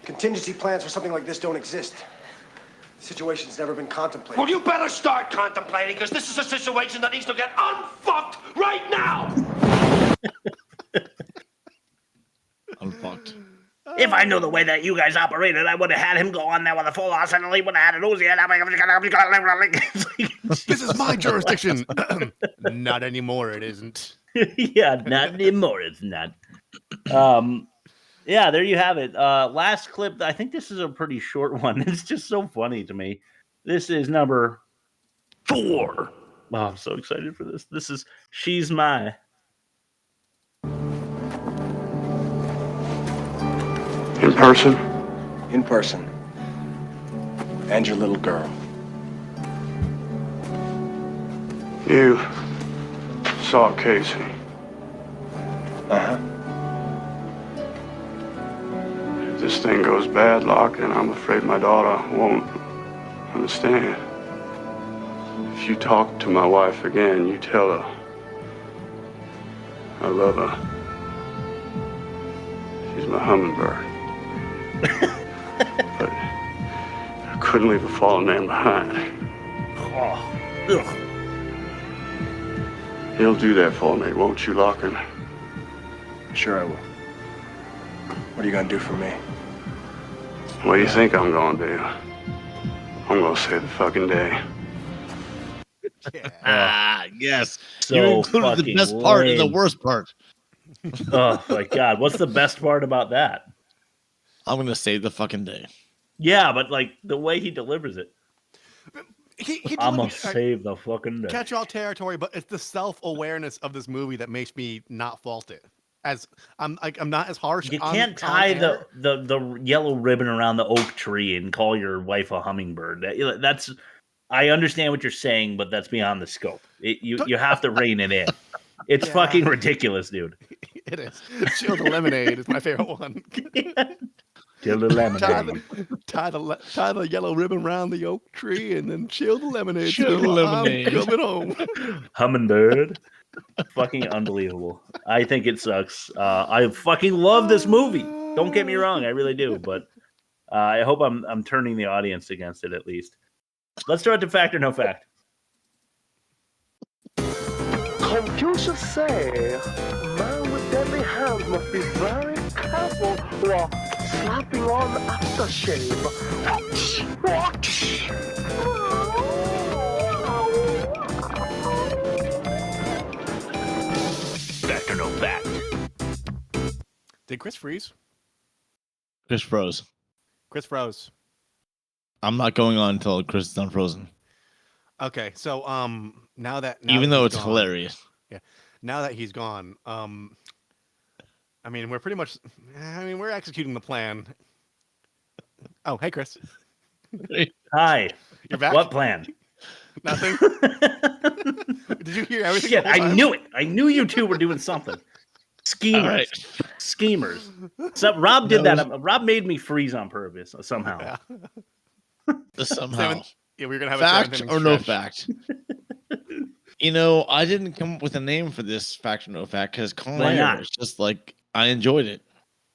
Contingency plans for something like this don't exist. The situation's never been contemplated. Well, you better start contemplating, because this is a situation that needs to get unfucked right now! Unfucked. If I knew the way that you guys operated, I would have had him go on there with a full arsenal. He would have had an Uzi. This is my jurisdiction. Not anymore, it isn't. Yeah, not anymore, it's not. Yeah, there you have it. Last clip. I think this is a pretty short one. It's just so funny to me. This is number 4. Oh, I'm so excited for this. This is She's My. In person? In person. And your little girl. You saw Casey. Uh-huh. If this thing goes bad, Locke, then I'm afraid my daughter won't understand. If you talk to my wife again, you tell her I love her. She's my hummingbird. But I couldn't leave a fallen man behind. You'll do that for me, won't you, Larkin? Sure I will. What are you gonna do for me? What do you think I'm gonna do? I'm gonna save the fucking day. Yes. So You included the fucking best part and the lame. worst part. Oh my god, what's the best part about that? I'm gonna save the fucking day. Yeah, but like the way he delivers it. I'm gonna delivers- save the fucking day. Catch all territory, but it's the self-awareness of this movie that makes me not fault it. As I'm not as harsh. You on- can't on tie air. the yellow ribbon around the oak tree and call your wife a hummingbird. That's I understand what you're saying, but that's beyond the scope. You have to rein it in. It's fucking ridiculous, dude. It is. Chill the lemonade is my favorite one. Chill the lemonade. Tie the yellow ribbon around the oak tree and then chill the lemonade. Chill the lemonade. I'm coming home. Hummingbird. Fucking unbelievable. I think it sucks. I fucking love this movie. Don't get me wrong, I really do. But I hope I'm turning the audience against it at least. Let's start to fact or no fact. Confucius say, man with deadly hands must be very careful while slapping on aftershave. Fact or no fact? Did Chris freeze? Chris froze. Chris froze. I'm not going on until Chris is unfrozen. Okay, so now that Even though he's it's gone- hilarious. Yeah. Now that he's gone, I mean, we're pretty much. I mean, we're executing the plan. Oh, hey, Chris. Hi. You're back. What plan? Nothing. Did you hear everything? Shit, the whole I time? knew it. I knew you two were doing something. Schemers. All right. Schemers. So Rob did That that. Rob made me freeze on purpose somehow. Somehow. Yeah, we're gonna have fact a 7-inning or no stretch. fact? You know, I didn't come up with a name for this fact or no fact because Why not? it's just like I enjoyed it.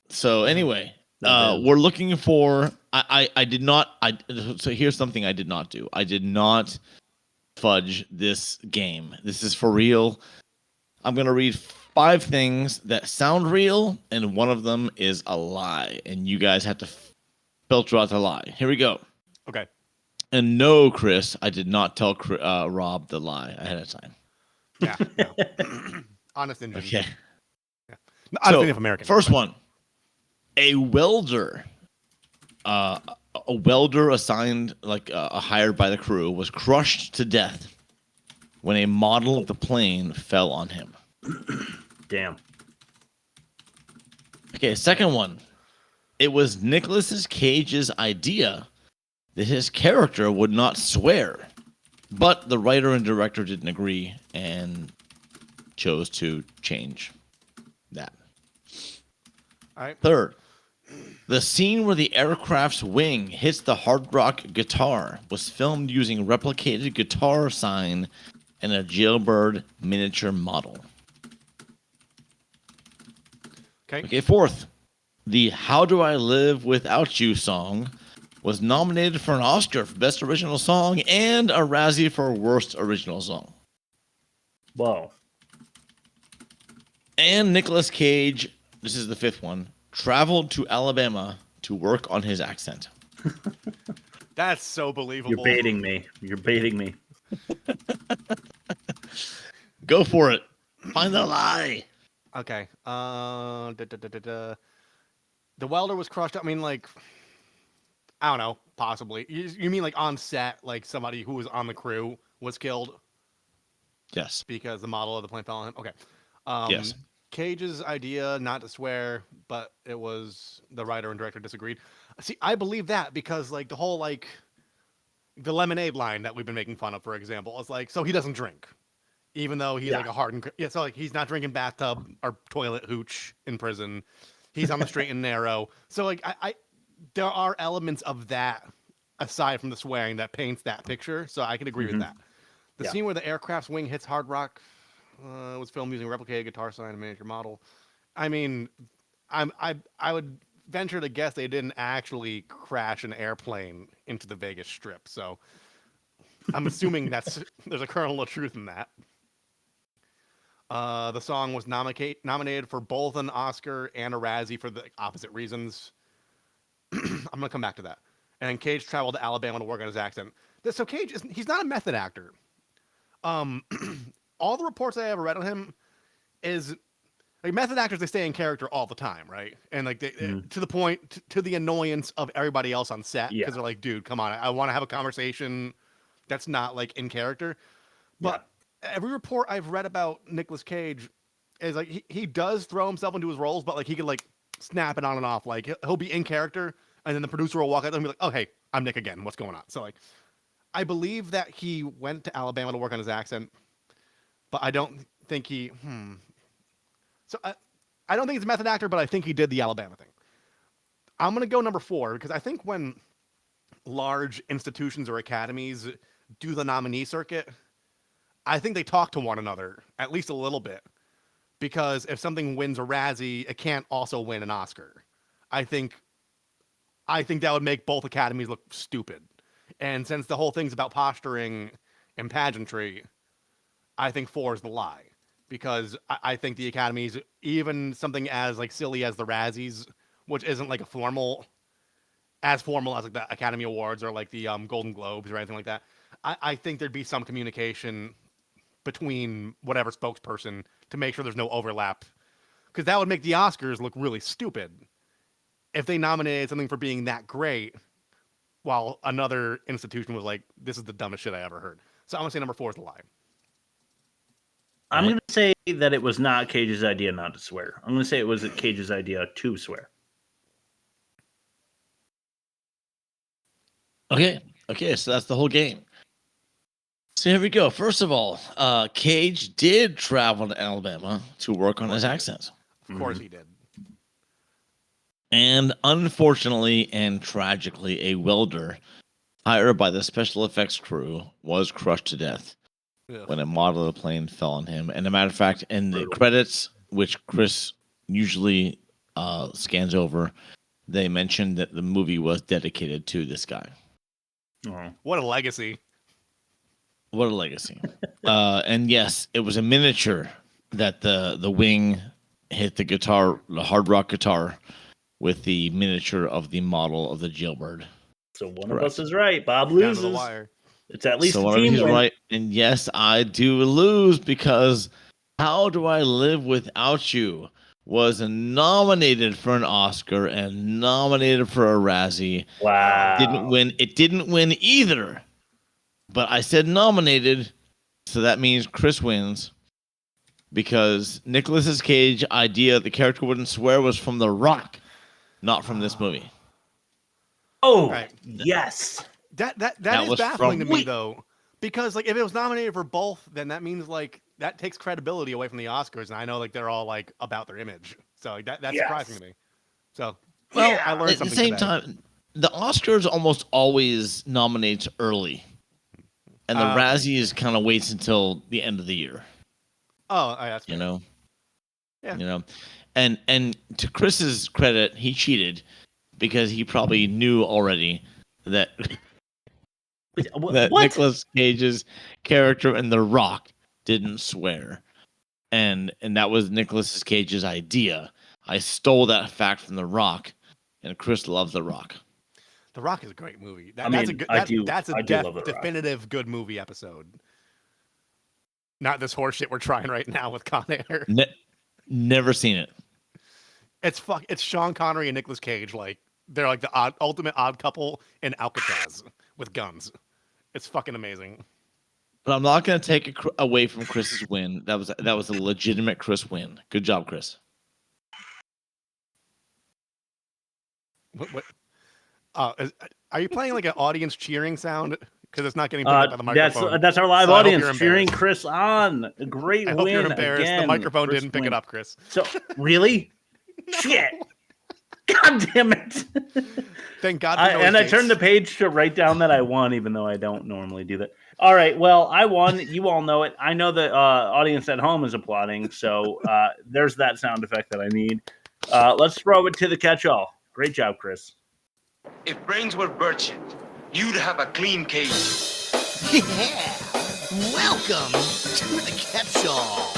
So anyway, Okay. we're looking for. I did not. So here's something I did not do. I did not fudge this game. This is for real. I'm gonna read 5 things that sound real, and one of them is a lie, and you guys have to filter out the lie. Here we go. Okay. And no, Chris, I did not tell Rob the lie ahead of time. Yeah. No. Honest Indian. Okay. Yeah. No, honest So, Native American. first one. A welder, a welder assigned, hired by the crew, was crushed to death when a model of the plane fell on him. Damn. Okay, second one. It was Nicolas Cage's idea that his character would not swear, but the writer and director didn't agree and chose to change that. All right. Third, the scene where the aircraft's wing hits the hard rock guitar was filmed using replicated guitar sign and a jailbird miniature model. Okay, fourth, the How Do I Live Without You song was nominated for an Oscar for Best Original Song and a Razzie for Worst Original Song. Whoa. And Nicolas Cage, this is the fifth one, traveled to Alabama to work on his accent. That's so believable. You're baiting me. You're baiting me. Go for it. Find the lie. Okay. The welder was crushed. I mean, like, I don't know, possibly. You mean like on set, like somebody who was on the crew was killed? Yes. Because the model of the plane fell on him? Okay. Yes. Cage's idea not to swear, but it was the writer and director disagreed. See, I believe that because, like, the whole, like, the lemonade line that we've been making fun of, for example, is like, so he doesn't drink. Even though he's like a hardened, so like he's not drinking bathtub or toilet hooch in prison. He's on the straight and narrow. So like I there are elements of that aside from the swearing that paints that picture. So I can agree with that. The scene where the aircraft's wing hits hard rock, was filmed using a replicated guitar sign and miniature model. I mean, I would venture to guess they didn't actually crash an airplane into the Vegas Strip. So I'm assuming there's a kernel of truth in that. The song was nominated for both an Oscar and a Razzie for the opposite reasons. I'm gonna come back to that. And Cage traveled to Alabama to work on his accent. So Cage he's not a method actor. All the reports I ever read on him is like method actors, they stay in character all the time, right? And like to the point, to the annoyance of everybody else on set, because they're like, dude, come on, I want to have a conversation that's not like in character. But every report I've read about Nicolas Cage is like he does throw himself into his roles, but like he could like snap it on and off. Like he'll be in character, and then the producer will walk out and be like, "Oh, hey, I'm Nick again. What's going on?" So like, I believe that he went to Alabama to work on his accent, but I don't think he. So I don't think he's a method actor, but I think he did the Alabama thing. I'm gonna go number 4 because I think when large institutions or academies do the nominee circuit, I think they talk to one another at least a little bit, because if something wins a Razzie, it can't also win an Oscar. I think that would make both academies look stupid. And since the whole thing's about posturing and pageantry, I think 4 is the lie, because I think the academies, even something as like silly as the Razzies, which isn't like as formal as like the Academy Awards or like the Golden Globes or anything like that, I think there'd be some communication between whatever spokesperson to make sure there's no overlap, because that would make the Oscars look really stupid if they nominated something for being that great while another institution was like, this is the dumbest shit I ever heard. So I'm gonna say number 4 is the lie. I'm going to say that it was not Cage's idea not to swear. I'm going to say it was Cage's idea to swear. Okay, so that's the whole game. So here we go. First of all, Cage did travel to Alabama to work on his accents. Of course he did. And unfortunately and tragically, a welder hired by the special effects crew was crushed to death when a model of the plane fell on him. And a matter of fact, in the credits, which Chris usually scans over, they mentioned that the movie was dedicated to this guy. Oh. What a legacy. What a legacy. And yes, it was a miniature that the wing hit the guitar, the hard rock guitar, with the miniature of the model of the jailbird. So one of us is right. Bob loses. Down to the wire. It's at least so a team he's win. right. And yes, I do lose, because How Do I Live Without You was nominated for an Oscar and nominated for a Razzie. Wow. It didn't win either. But I said nominated, so that means Chris wins, because Nicolas Cage's idea the character wouldn't swear was from The Rock, not from this movie. Oh, right. Yes. That is baffling to me, though, because like if it was nominated for both, then that means like that takes credibility away from the Oscars, and I know like they're all like about their image, so like, that's surprising to me. So I learned something. At the same time, the Oscars almost always nominates early, and the Razzies kind of waits until the end of the year. Oh, that's fair. Yeah. And to Chris's credit, he cheated because he probably knew already that Nicolas Cage's character in The Rock didn't swear, and that was Nicolas Cage's idea. I stole that fact from The Rock, and Chris loves The Rock. The Rock is a great movie. That's a definitive good movie episode. Not this horse shit we're trying right now with Con Air. Never seen it. It's Sean Connery and Nicolas Cage. Like they're like the ultimate odd couple in Alcatraz with guns. It's fucking amazing. But I'm not going to take it away from Chris's win. That was a legitimate Chris win. Good job, Chris. What? Are you playing like an audience cheering sound? Because it's not getting picked up by the microphone. That's our live audience cheering Chris on. A great win. I hope you're embarrassed. Again. The microphone First didn't pick it up, Chris. So really? No. Shit. God damn it. Thank God. I turned the page to write down that I won, even though I don't normally do that. All right. Well, I won. You all know it. I know the audience at home is applauding. So there's that sound effect that I need. Let's throw it to the catch-all. Great job, Chris. If brains were virtue, you'd have a clean cage. Yeah! Welcome to the catch-all.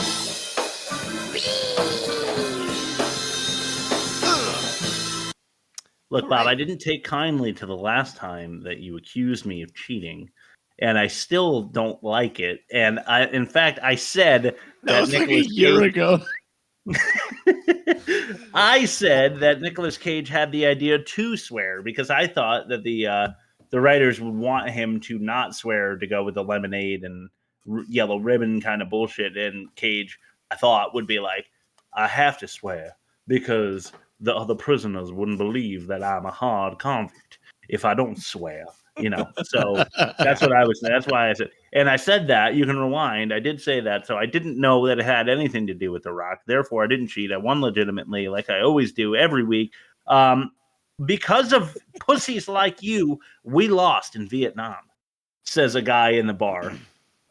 Look, Bob, I didn't take kindly to the last time that you accused me of cheating, and I still don't like it. And in fact, I said that was like a year ago. I said that Nicolas Cage had the idea to swear because I thought that the writers would want him to not swear to go with the lemonade and yellow ribbon kind of bullshit. And Cage, I thought, would be like, I have to swear because the other prisoners wouldn't believe that I'm a hard convict if I don't swear, So that's what I was. That's why I said, and I said that. You can rewind. I did say that, so I didn't know that it had anything to do with The Rock. Therefore, I didn't cheat. I won legitimately, like I always do every week. Because of pussies like you, we lost in Vietnam, says a guy in the bar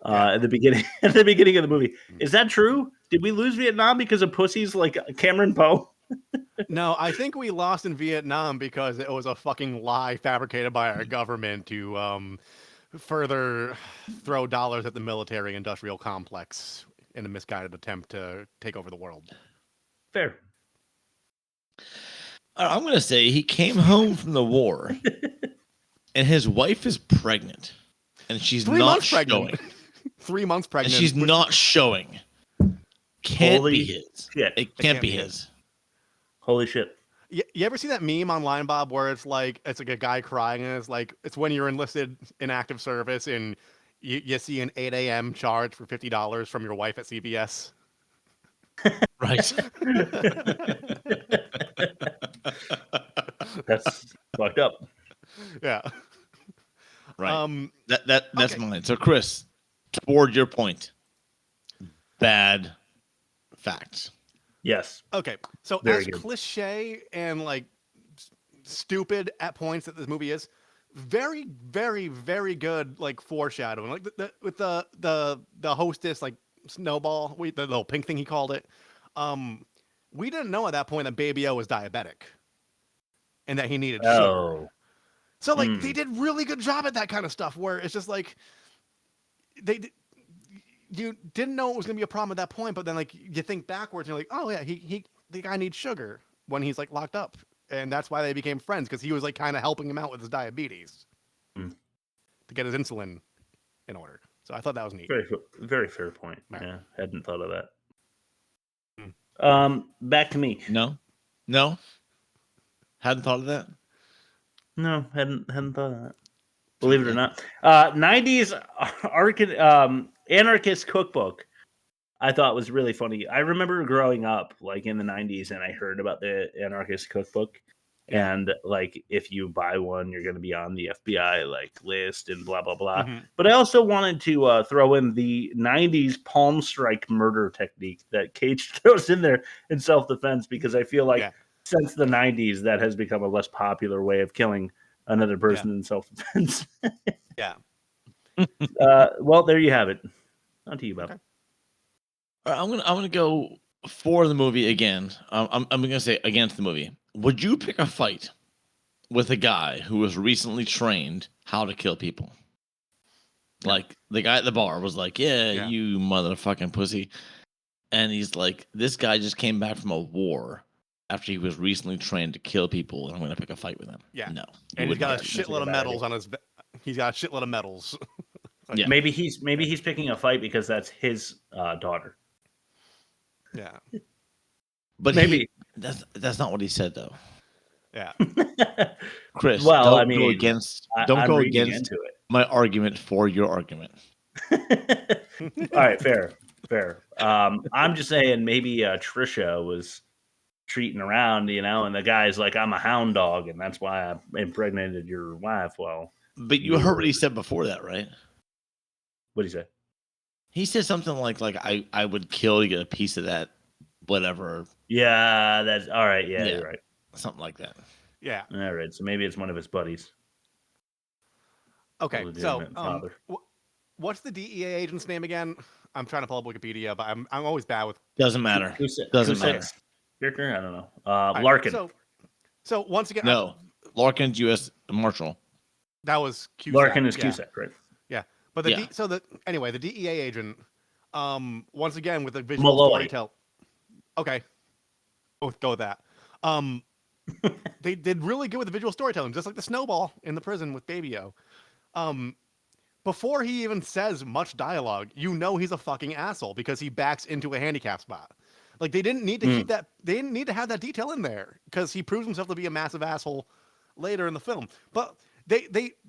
at the beginning. At the beginning of the movie, is that true? Did we lose Vietnam because of pussies like Cameron Poe? No, I think we lost in Vietnam because it was a fucking lie fabricated by our government to further throw dollars at the military-industrial complex in a misguided attempt to take over the world. Fair. I'm going to say he came home from the war, and his wife is pregnant, and she's 3 not months showing. pregnant. 3 months pregnant. And she's not showing. Can't Holy be his. shit. It can't be his. Holy shit. You ever see that meme online, Bob, where it's like a guy crying and it's when you're enlisted in active service and you see an 8 a.m. charge for $50 from your wife at CVS? Right. That's fucked up. Yeah. Right. That's mine. So Chris, toward your point, bad facts. Yes. Okay. So Very as good. cliche and like stupid at points that this movie is, very, very, very good like foreshadowing. Like with the hostess, like Snowball, the little pink thing he called it. We didn't know at that point that Baby O was diabetic and that he needed sugar. Oh. So like they did really good job at that kind of stuff where it's just like you didn't know it was gonna be a problem at that point, but then like you think backwards and you're like, oh yeah, the guy needs sugar when he's like locked up, and that's why they became friends because he was like kind of helping him out with his diabetes to get his insulin in order. So I thought that was neat. Very, very fair point. Right. Yeah, hadn't thought of that. Back to me. No, hadn't thought of that. No, hadn't thought of that. Believe it or not. 90s anarchist cookbook I thought was really funny. I remember growing up like in the 90s and I heard about the anarchist cookbook. And like if you buy one, you're going to be on the FBI like list and blah, blah, blah. But I also wanted to throw in the 90s palm strike murder technique that Cage throws in there in self-defense because I feel like since the 90s, that has become a less popular way of killing another person in self-defense. Yeah. Well, there you have it. On to you, Bob. Okay. All right, I'm gonna go for the movie again. I'm gonna say against the movie. Would you pick a fight with a guy who was recently trained how to kill people? Like the guy at the bar was like, "Yeah, you motherfucking pussy," and he's like, "This guy just came back from a war after he was recently trained to kill people, and I'm gonna pick a fight with him." Yeah. No, and he's got a shitload of medals on his. He's got a shitload of medals. Yeah. Maybe he's picking a fight because that's his daughter. Yeah. But maybe that's not what he said though. Yeah. Chris, well, don't I mean, go against into it. My argument for your argument. All right, fair. I'm just saying maybe Trisha was treating around, and the guy's like, I'm a hound dog, and that's why I impregnated your wife. Well, but you heard what he said before that, right? What did he say? He said something like I would kill to get a piece of that, whatever. Yeah, that's all right. Yeah, you're right. Something like that. Yeah. All right. So maybe it's one of his buddies. Okay. So what's the DEA agent's name again? I'm trying to pull up Wikipedia, but I'm always bad with. Doesn't matter. Doesn't matter. I don't know. Right, Larkin. So once again, No, Larkin's U.S. Marshal. that was Cusack. Larkin is yeah. Cusack, right? Yeah, but the Yeah. anyway, the DEA agent, once again with the visual Malloy. storytelling. Okay, we'll go with that. They did really good with the visual storytelling, just like the snowball in the prison with Baby O. Before he even says much dialogue, you know he's a fucking asshole because he backs into a handicap spot. Like they didn't need to keep that. They didn't need to have that detail in there because he proves himself to be a massive asshole later in the film. But they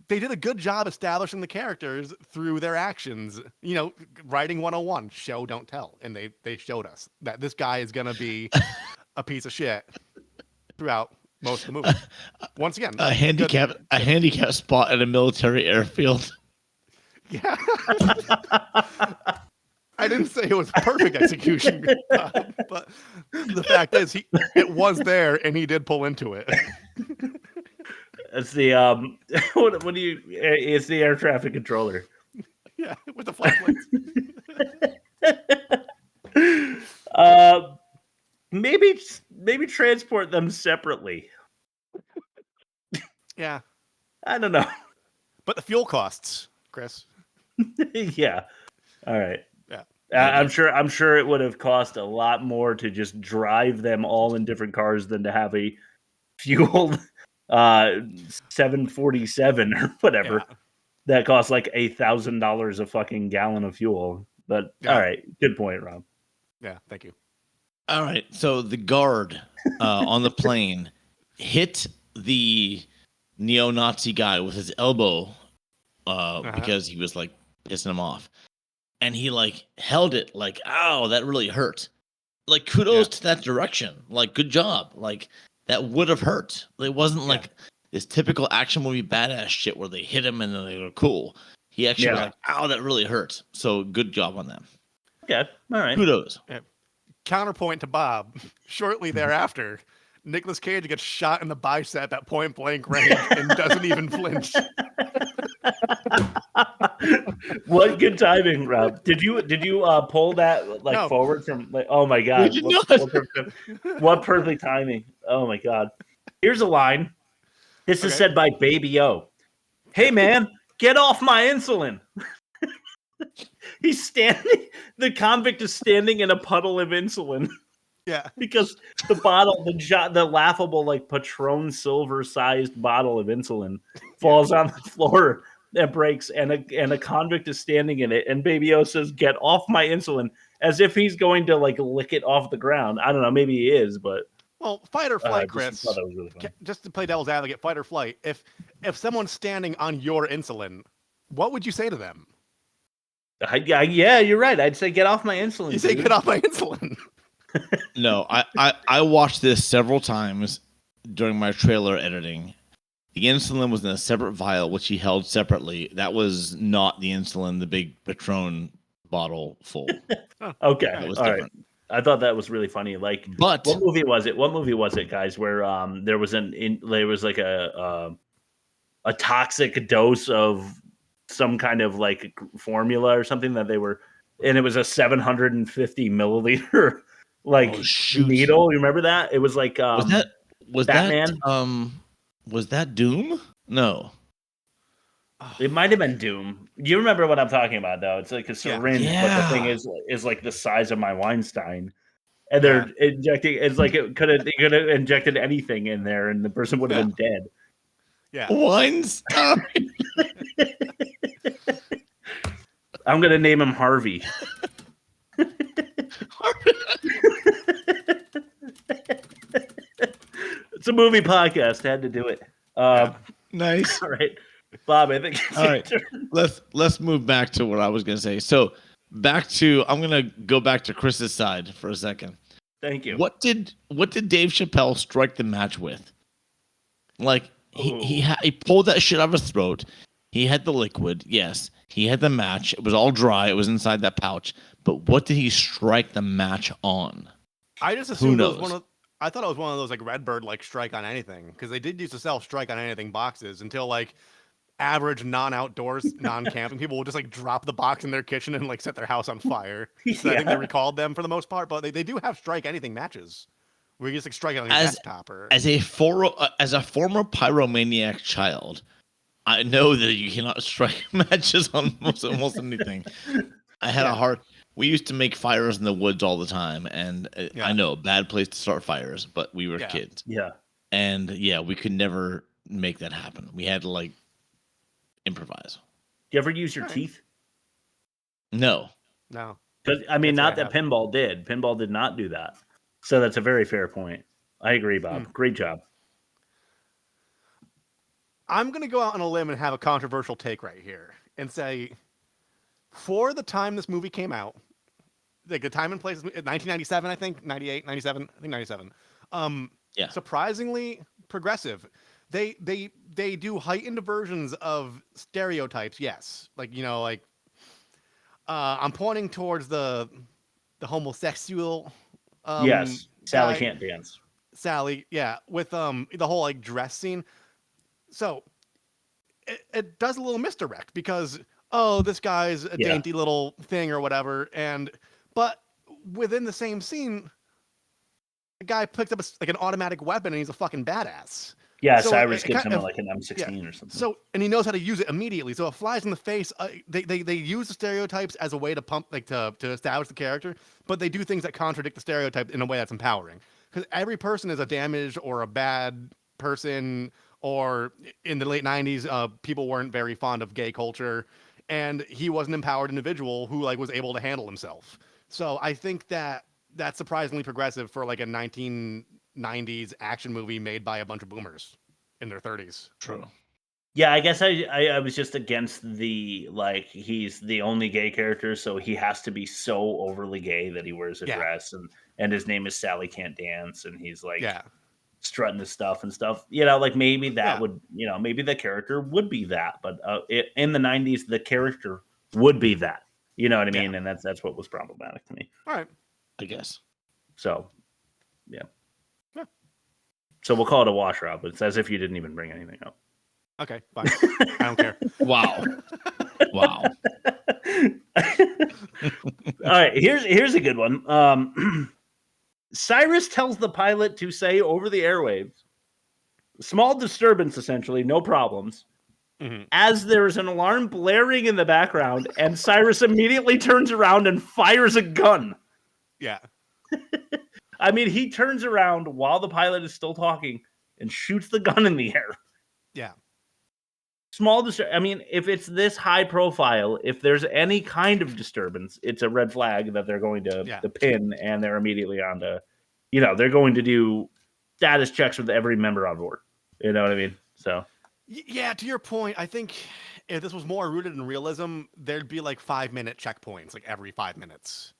did a good job establishing the characters through their actions. You know, writing 101, show don't tell, and they showed us that this guy is gonna be a piece of shit throughout most of the movie. Once again, a handicap spot at a military airfield. Yeah. I didn't say it was perfect execution, but the fact is, it was there, and he did pull into it. It's the what do you? It's the air traffic controller. Yeah, with the flashlights. Maybe transport them separately. Yeah, I don't know. But the fuel costs, Chris. Yeah. All right. Yeah. I'm sure it would have cost a lot more to just drive them all in different cars than to have a fueled 747 or whatever that costs like $1,000 a fucking gallon of fuel. But all right, good point, Rob. Yeah, thank you. All right, so the guard on the plane hit the neo-Nazi guy with his elbow because he was like pissing him off. And he like held it like, ow, that really hurt. Like kudos to that direction. Like good job. Like that would have hurt. It wasn't like this typical action movie badass shit where they hit him and then they were cool. He actually was like, ow, that really hurt. So good job on that. Okay. All right. Kudos. Yeah. Counterpoint to Bob. Shortly thereafter, Nicolas Cage gets shot in the bicep at point blank range and doesn't even flinch. What good timing, Rob? Did you pull that like forward from like? Oh my god! What perfect timing! Oh my god! Here's a line. This is said by Baby O. Hey man, get off my insulin. He's standing. The convict is standing in a puddle of insulin. Yeah, because the bottle, the laughable like Patron silver-sized bottle of insulin falls on the floor and breaks, and a convict is standing in it, and Baby O says, "Get off my insulin," as if he's going to like lick it off the ground. I don't know, maybe he is, but well, fight or flight, Chris. Chris. Really just to play devil's advocate, fight or flight. If someone's standing on your insulin, what would you say to them? Yeah, you're right. I'd say, "Get off my insulin." You say, "Get off my insulin." No, I watched this several times during my trailer editing. The insulin was in a separate vial, which he held separately. That was not the insulin, the big Patron bottle full. Okay, that was all different. Right. I thought that was really funny. Like, but what movie was it? What movie was it, guys? Where there was like a toxic dose of some kind of like formula or something that they were, and it was a 750 milliliter. Like needle, you remember that? It was like was Batman? Was that Doom? No. It might have been Doom. You remember what I'm talking about, though? It's like a syringe, but the thing is like the size of my Weinstein, and they're injecting. It's like they could have injected anything in there, and the person would have been dead. Yeah, Weinstein. I'm gonna name him Harvey. It's a movie podcast. Had to do it. Nice. All right, Bob. I think. All right. Let's move back to what I was gonna say. So I'm gonna go back to Chris's side for a second. Thank you. What did Dave Chappelle strike the match with? Like he pulled that shit out of his throat. He had the liquid. Yes. He had the match. It was all dry. It was inside that pouch. But what did he strike the match on? I just assumed it was I thought it was one of those like Redbird like strike on anything, because they did used to sell strike on anything boxes until like average non-outdoors, non-camping people will just like drop the box in their kitchen and like set their house on fire. So I think they recalled them for the most part, but they do have strike anything matches where you just like strike it on your desktop or as a former pyromaniac child. I know that you cannot strike matches on almost anything. I had a hard. We used to make fires in the woods all the time, and I know bad place to start fires, but we were kids. Yeah, and we could never make that happen. We had to like improvise. Do you ever use your teeth? No. Because I mean, not that Pinball did. Pinball did not do that. So that's a very fair point. I agree, Bob. Great job. I'm going to go out on a limb and have a controversial take right here and say, for the time this movie came out, like the time and place, 1997, I think, 98, 97, I think 97. Surprisingly progressive. They do heightened versions of stereotypes, yes. Like, you know, like I'm pointing towards the homosexual yes, Sally guy. can't dance. Sally, with the whole like dress scene. So it does a little misdirect because this guy's a dainty little thing or whatever, but within the same scene, the guy picks up an automatic weapon and he's a fucking badass. Yeah, so Cyrus gives him like an M16 or something. So and he knows how to use it immediately. So it flies in the face. They use the stereotypes as a way to to establish the character, but they do things that contradict the stereotype in a way that's empowering. Because every person is a damaged or a bad person. Or in the late 90s, people weren't very fond of gay culture, and he was an empowered individual who like was able to handle himself. So I think that that's surprisingly progressive for like a 1990s action movie made by a bunch of boomers in their 30s. True. Yeah, I guess I was just against the like he's the only gay character, so he has to be so overly gay that he wears a dress and his name is Sally Can't Dance, and he's like strutting his stuff and stuff, you know, like maybe that would, you know, maybe the character would be that, but in the 90s, the character would be that, you know what I mean? And that's what was problematic to me. All right. I guess. So, yeah. So we'll call it a wash, Rob, but it's as if you didn't even bring anything up. Okay, fine. I don't care. Wow. Wow. All right, here's a good one. Cyrus tells the pilot to say over the airwaves, small disturbance, essentially, no problems, as there's an alarm blaring in the background, and Cyrus immediately turns around and fires a gun. Yeah. I mean, he turns around while the pilot is still talking and shoots the gun in the air. Yeah. I mean, if it's this high profile, if there's any kind of disturbance, it's a red flag that they're going to pin, and they're immediately on to, you know, they're going to do status checks with every member on board. You know what I mean? So. Yeah, to your point, I think if this was more rooted in realism, there'd be like 5-minute checkpoints, like every 5 minutes,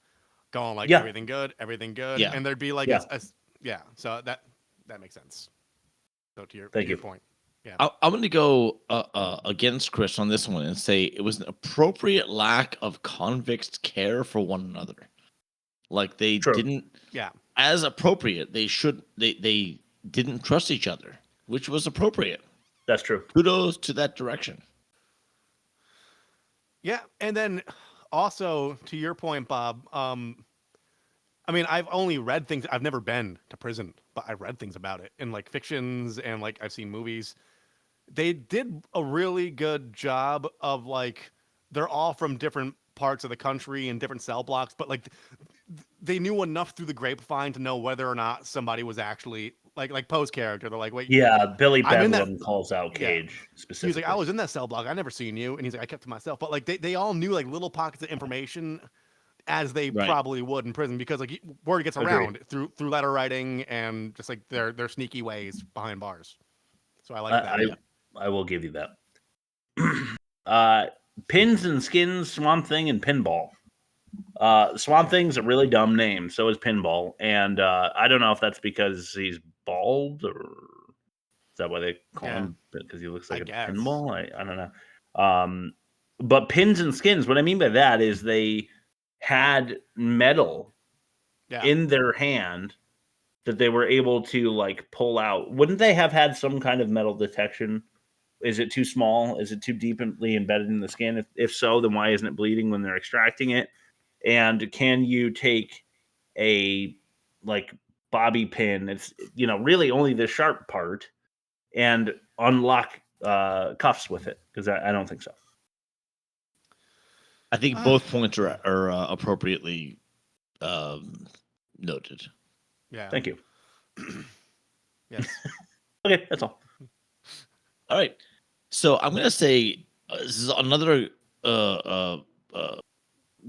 going like everything good, and there'd be like so that makes sense. So to your point. Yeah. I'm going to go against Chris on this one and say it was an appropriate lack of convicts' care for one another. Like they didn't, as appropriate, they didn't trust each other, which was appropriate. That's true. Kudos to that direction. Yeah, and then also to your point, Bob. I mean, I've only read things. I've never been to prison, but I've read things about it in like fictions and like I've seen movies. They did a really good job of like they're all from different parts of the country and different cell blocks, but like they knew enough through the grapevine to know whether or not somebody was actually like Poe's character. They're like, wait, Billy Bedlam calls out Cage specifically. He's like, I was in that cell block. I never seen you, and he's like, I kept to myself. But like they all knew like little pockets of information as they probably would in prison because like word gets around through letter writing and just like their sneaky ways behind bars. So I like that. I will give you that. Pins and Skins, Swamp Thing, and Pinball. Swamp Thing's a really dumb name. So is Pinball, and I don't know if that's because he's bald or is that why they call him because he looks like a pinball. I don't know. But Pins and Skins. What I mean by that is they had metal in their hand that they were able to like pull out. Wouldn't they have had some kind of metal detection is it too small? Is it too deeply embedded in the skin? If so, then why isn't it bleeding when they're extracting it? And can you take a like bobby pin? It's really only the sharp part, and unlock cuffs with it, because I don't think so. I think both points are appropriately noted. Yeah. Thank you. Yes. Okay, that's all. All right. So I'm gonna say this is another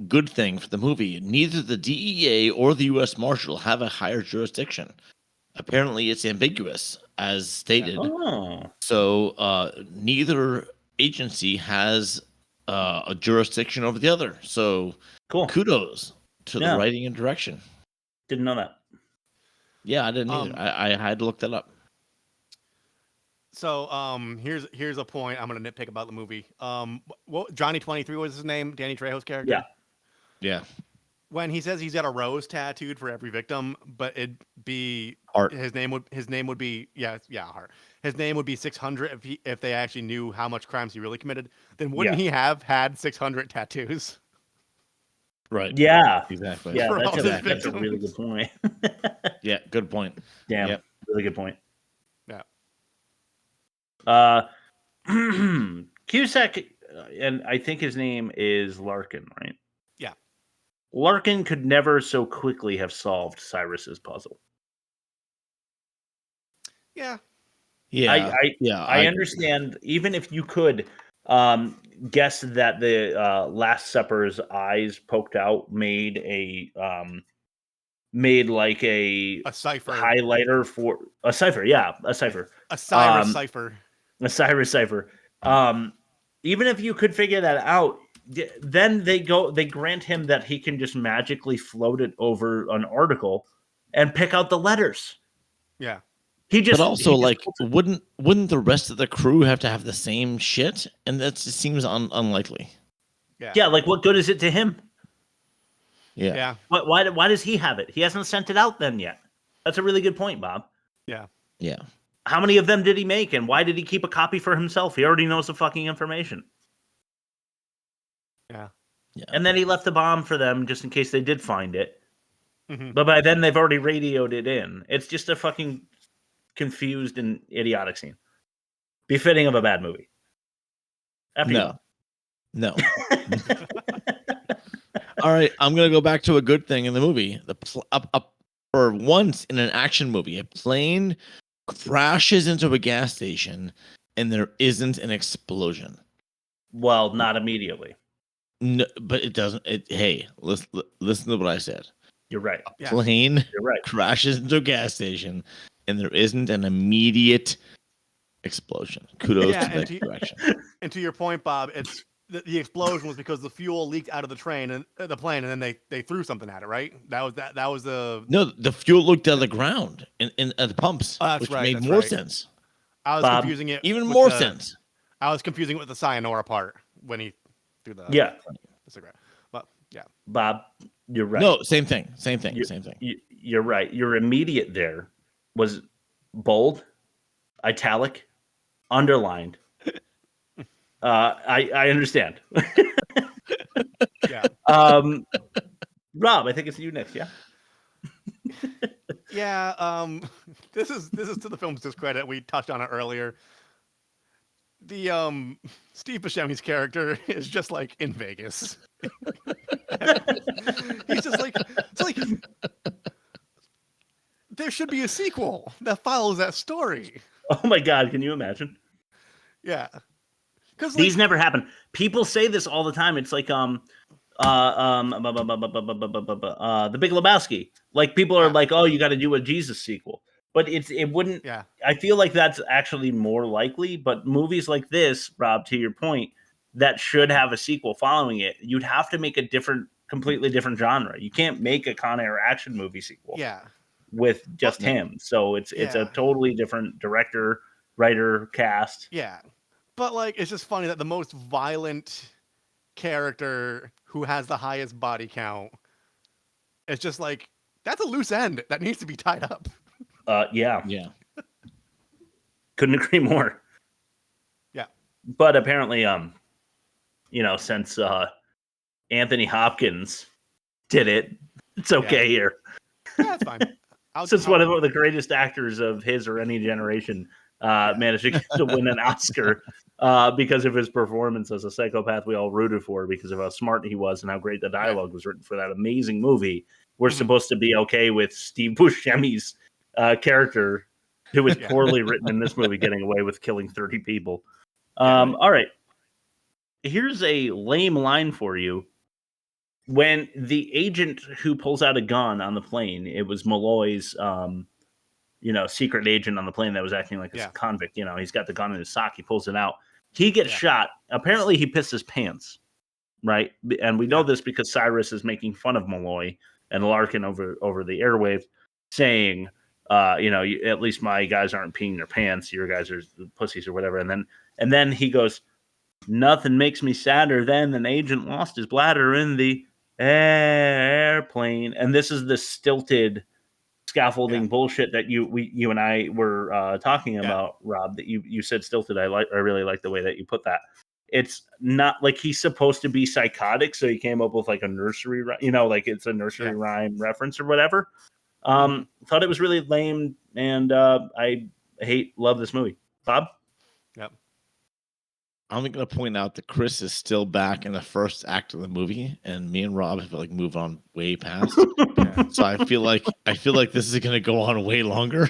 good thing for the movie. Neither the DEA or the U.S. Marshal have a higher jurisdiction. Apparently, it's ambiguous, as stated. Oh. So neither agency has a jurisdiction over the other. So cool. Kudos to the writing and direction. Didn't know that. Yeah, I didn't either. I had to look that up. So here's a point I'm gonna nitpick about the movie. What Johnny 23 was his name? Danny Trejo's character. Yeah. Yeah. When he says he's got a rose tattooed for every victim, but it'd be Heart. His name would be heart. His name would be 600 if they actually knew how much crimes he really committed. Then wouldn't he have had 600 tattoos? Right. Yeah. Exactly. Yeah, For all his that's a really good point. Yeah, good point. Damn. Yep. Really good point. Yeah. Cusack, and I think his name is Larkin, right? Yeah. Larkin could never so quickly have solved Cyrus's puzzle. Yeah. Yeah. I understand. Even if you could guess that the Last Supper's eyes poked out made like a cypher highlighter for a cypher. Yeah, a cypher. A Cyrus cypher. A Cyrus cipher. Even if you could figure that out, then they grant him that he can just magically float it over an article and pick out the letters. Yeah. But also, wouldn't the rest of the crew have to have the same shit? And that just seems unlikely. Yeah, like what good is it to him? Yeah. Yeah. Why does he have it? He hasn't sent it out then yet. That's a really good point, Bob. Yeah. Yeah. How many of them did he make, and why did he keep a copy for himself? He already knows the fucking information. Yeah. And then he left the bomb for them just in case they did find it. Mm-hmm. But by then they've already radioed it in. It's just a fucking confused and idiotic scene. Befitting of a bad movie. No. All right, I'm gonna go back to a good thing in the movie. For once in an action movie, a plane crashes into a gas station and there isn't an explosion. Well, not immediately. No, but it doesn't. Hey, listen to what I said. You're right. A plane You're right. crashes into a gas station and there isn't an immediate explosion. Kudos to that direction. And to your point, Bob, it's the explosion was because the fuel leaked out of the plane, and then they threw something at it, right? That was the the fuel leaked out of the ground at the pumps, that's which right, made that's more right. sense. I was Bob, confusing it even with more sense. I was confusing it with the Cyanora part when he threw the cigarette. But yeah, Bob, you're right. No, same thing. You're right. Your immediate there was bold, italic, underlined. I understand. Yeah. Rob, I think it's you next. Yeah. Yeah. This is to the film's discredit. We touched on it earlier. The Steve Buscemi's character is just like in Vegas. He's just like it's like there should be a sequel that follows that story. Oh my God! Can you imagine? Yeah. Because these never happen. People say this all the time. It's like The Big Lebowski. Like people are like, "Oh, you got to do a Jesus sequel," but it wouldn't. Yeah. I feel like that's actually more likely. But movies like this, Rob, to your point, that should have a sequel following it. You'd have to make a completely different genre. You can't make a Con Air action movie sequel. Yeah. With just him, so it's a totally different director, writer, cast. Yeah. But like, it's just funny that the most violent character who has the highest body count is just like, that's a loose end that needs to be tied up. Yeah. Yeah. Couldn't agree more. Yeah. But apparently, since Anthony Hopkins did it, it's okay here. Yeah, that's fine. Since one of the greatest actors of his or any generation managed to win an Oscar because of his performance as a psychopath we all rooted for because of how smart he was and how great the dialogue was written for that amazing movie, we're supposed to be okay with Steve Buscemi's character, who was poorly written in this movie, getting away with killing 30 people. All right. Here's a lame line for you. When the agent who pulls out a gun on the plane, it was Malloy's, secret agent on the plane that was acting like a convict. He's got the gun in his sock. He pulls it out. He gets shot. Apparently, he pissed his pants, right? And we know this because Cyrus is making fun of Malloy and Larkin over the airwave, saying, at least my guys aren't peeing their pants. Your guys are pussies or whatever. And then he goes, nothing makes me sadder than an agent lost his bladder in the airplane. And this is the stilted scaffolding bullshit that you and I were talking about, Rob, that you said stilted. I really like the way that you put that. It's not like he's supposed to be psychotic, so he came up with like a nursery, like it's a nursery rhyme reference or whatever. Thought it was really lame, and I love this movie. Bob? Yep. I'm going to point out that Chris is still back in the first act of the movie, and me and Rob have like moved on way past. So I feel like this is going to go on way longer.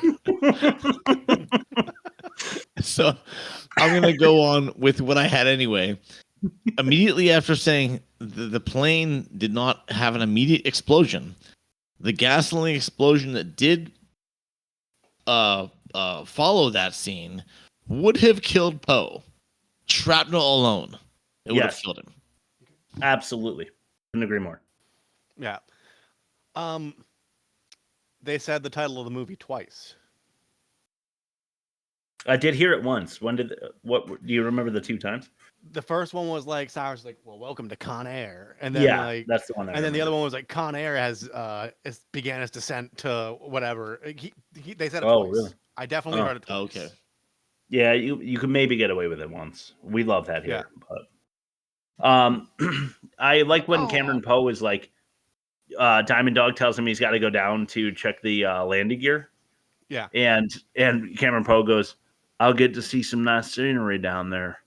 So I'm going to go on with what I had anyway. Immediately after saying the plane did not have an immediate explosion, the gasoline explosion that did follow that scene would have killed Poe. Shrapnel alone, it would have killed him. Absolutely, couldn't agree more. Yeah. They said the title of the movie twice. I did hear it once. What do you remember the two times? The first one was like Cyrus was like, "Well, welcome to Con Air," and then that's the one. And then the other one was like Con Air has began its descent to whatever. They said it twice. Really? I definitely heard it twice. Okay. Yeah, you could maybe get away with it once. We love that here. But I like when Cameron Poe is like, Diamond Dog tells him he's got to go down to check the landing gear. Yeah. And Cameron Poe goes, I'll get to see some nice scenery down there.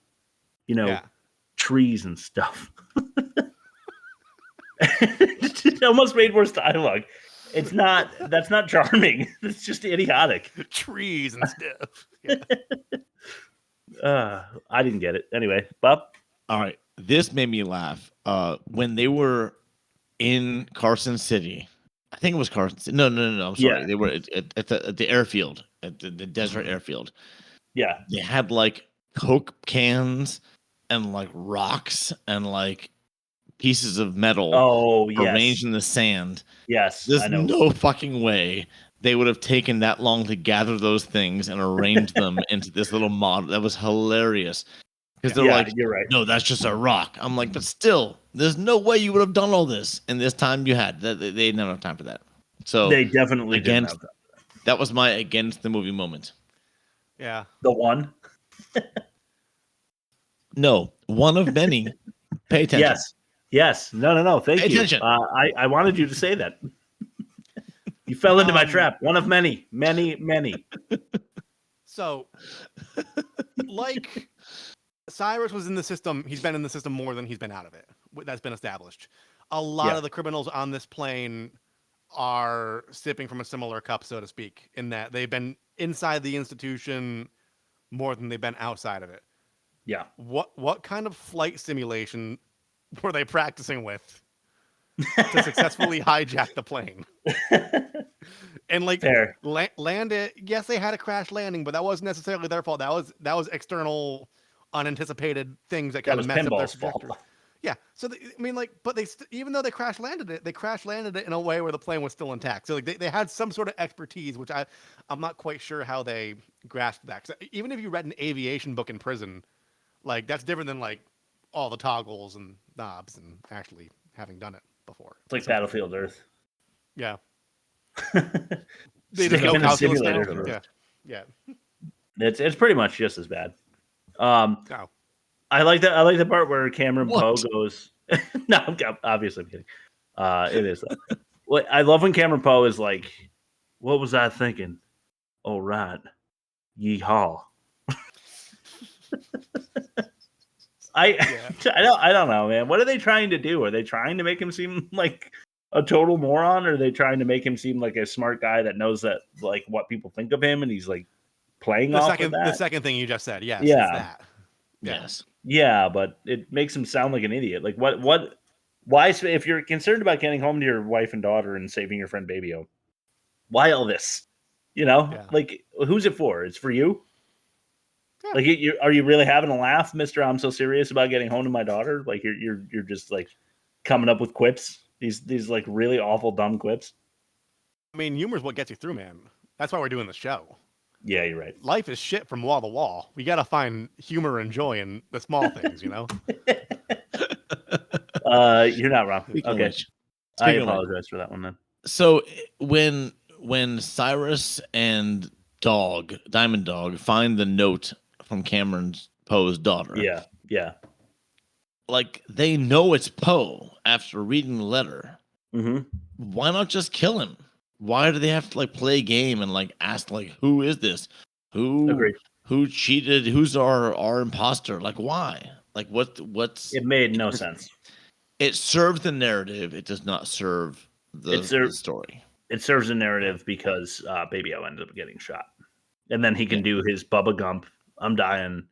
Trees and stuff. It almost made worse dialogue. That's not charming. It's just idiotic. Trees and stuff. I didn't get it. Anyway, Bob? All right. This made me laugh. When they were in Carson City, I think it was Carson City. No. I'm sorry. Yeah. They were at the airfield, at the desert airfield. Yeah. They had like Coke cans and like rocks and like pieces of metal arranged in the sand. Yes. There's no fucking way they would have taken that long to gather those things and arrange them into this little model. That was hilarious. Because they're like, you're right. No, that's just a rock. I'm like, but still, there's no way you would have done all this in this time you had. They didn't have time for that. So they definitely didn't have that. That was my against the movie moment. Yeah. The one? No, one of many. Pay attention. Yes. No. Thank you. Attention. I wanted you to say that. You fell into my trap. One of many. So, like, Cyrus was in the system. He's been in the system more than he's been out of it. That's been established. A lot of the criminals on this plane are sipping from a similar cup, so to speak, in that they've been inside the institution more than they've been outside of it. Yeah. What kind of flight simulation were they practicing with to successfully hijack the plane? And like land it. Yes, they had a crash landing, but that wasn't necessarily their fault. That was external, unanticipated things that kind of messed up their trajectory. Yeah. So but even though they crash landed it in a way where the plane was still intact. So like they had some sort of expertise, which I'm not quite sure how they grasped that. 'Cause even if you read an aviation book in prison, like that's different than like all the toggles and knobs and actually having done it before. It's like Battlefield Earth. Yeah. They just no calculus now. Yeah. It's pretty much just as bad. I like that. I like the part where Cameron Poe What? goes. No, obviously I'm kidding. It is. Well, I love when Cameron Poe is like, "What was I thinking? All right, yeehaw." I don't know, man. What are they trying to do? Are they trying to make him seem like a total moron, or are they trying to make him seem like a smart guy that knows that like what people think of him, and he's like playing off of that? The second thing you just said, yes, Yeah. it's that. Yeah. Yes. Yeah, but it makes him sound like an idiot. Like what? Why? If you're concerned about getting home to your wife and daughter and saving your friend Baby-O, why all this? You know, like who's it for? It's for you. Yeah. Like, are you really having a laugh, Mister? I'm so serious about getting home to my daughter. Like, you're just like coming up with quips. These like really awful dumb quips. I mean, humor is what gets you through, man. That's why we're doing the show. Yeah, you're right. Life is shit from wall to wall. We gotta find humor and joy in the small things, you know. You're not wrong. Speaking of Okay, which- I speaking of apologize for that one then. So when Cyrus and Diamond Dog, find the note from Cameron Poe's daughter. Yeah. Like they know it's Poe after reading the letter. Mm-hmm. Why not just kill him? Why do they have to like play a game and like ask like who is this? Who cheated? Who's our imposter? Like why? Like what's It made no sense. It serves the narrative. It does not serve the story. It serves the narrative because Baby-O ended up getting shot, and then he can do his Bubba Gump "I'm dying"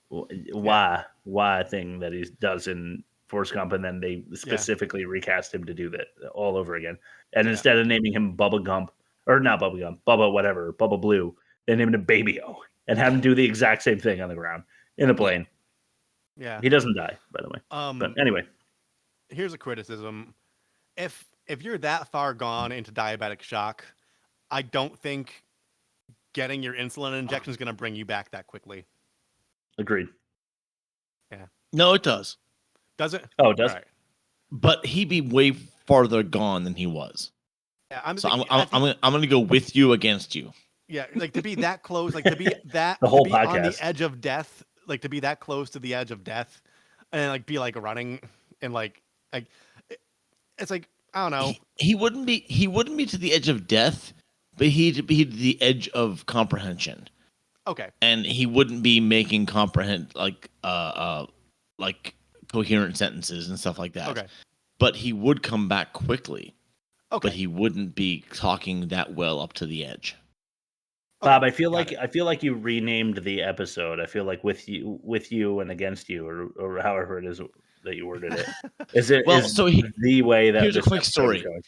why thing that he does in Forrest Gump, and then they specifically recast him to do that all over again. And instead of naming him Bubba Gump, or not Bubba Gump, Bubba whatever, Bubba Blue, they named him Baby-O and have him do the exact same thing on the ground in a plane. Yeah, he doesn't die, by the way. But anyway, here's a criticism: if you're that far gone into diabetic shock, I don't think getting your insulin injection is going to bring you back that quickly. Agreed. Yeah. No, it does. Does it? Oh, it does. All right. But he'd be way farther gone than he was. Yeah, I'm gonna go with you against you. Yeah, like to be that close, like to be that The whole to be on the podcast. edge of death, like to be that close to the edge of death, and like be like running and like it's like I don't know. He wouldn't be to the edge of death, but he'd be to the edge of comprehension. Okay. And he wouldn't be making like coherent sentences and stuff like that. Okay. But he would come back quickly. Okay. But he wouldn't be talking that well up to the edge. Bob, I feel like you renamed the episode. I feel like with you and against you, or however it is that you worded it. Is it the way that here's a this quick episode story. is going?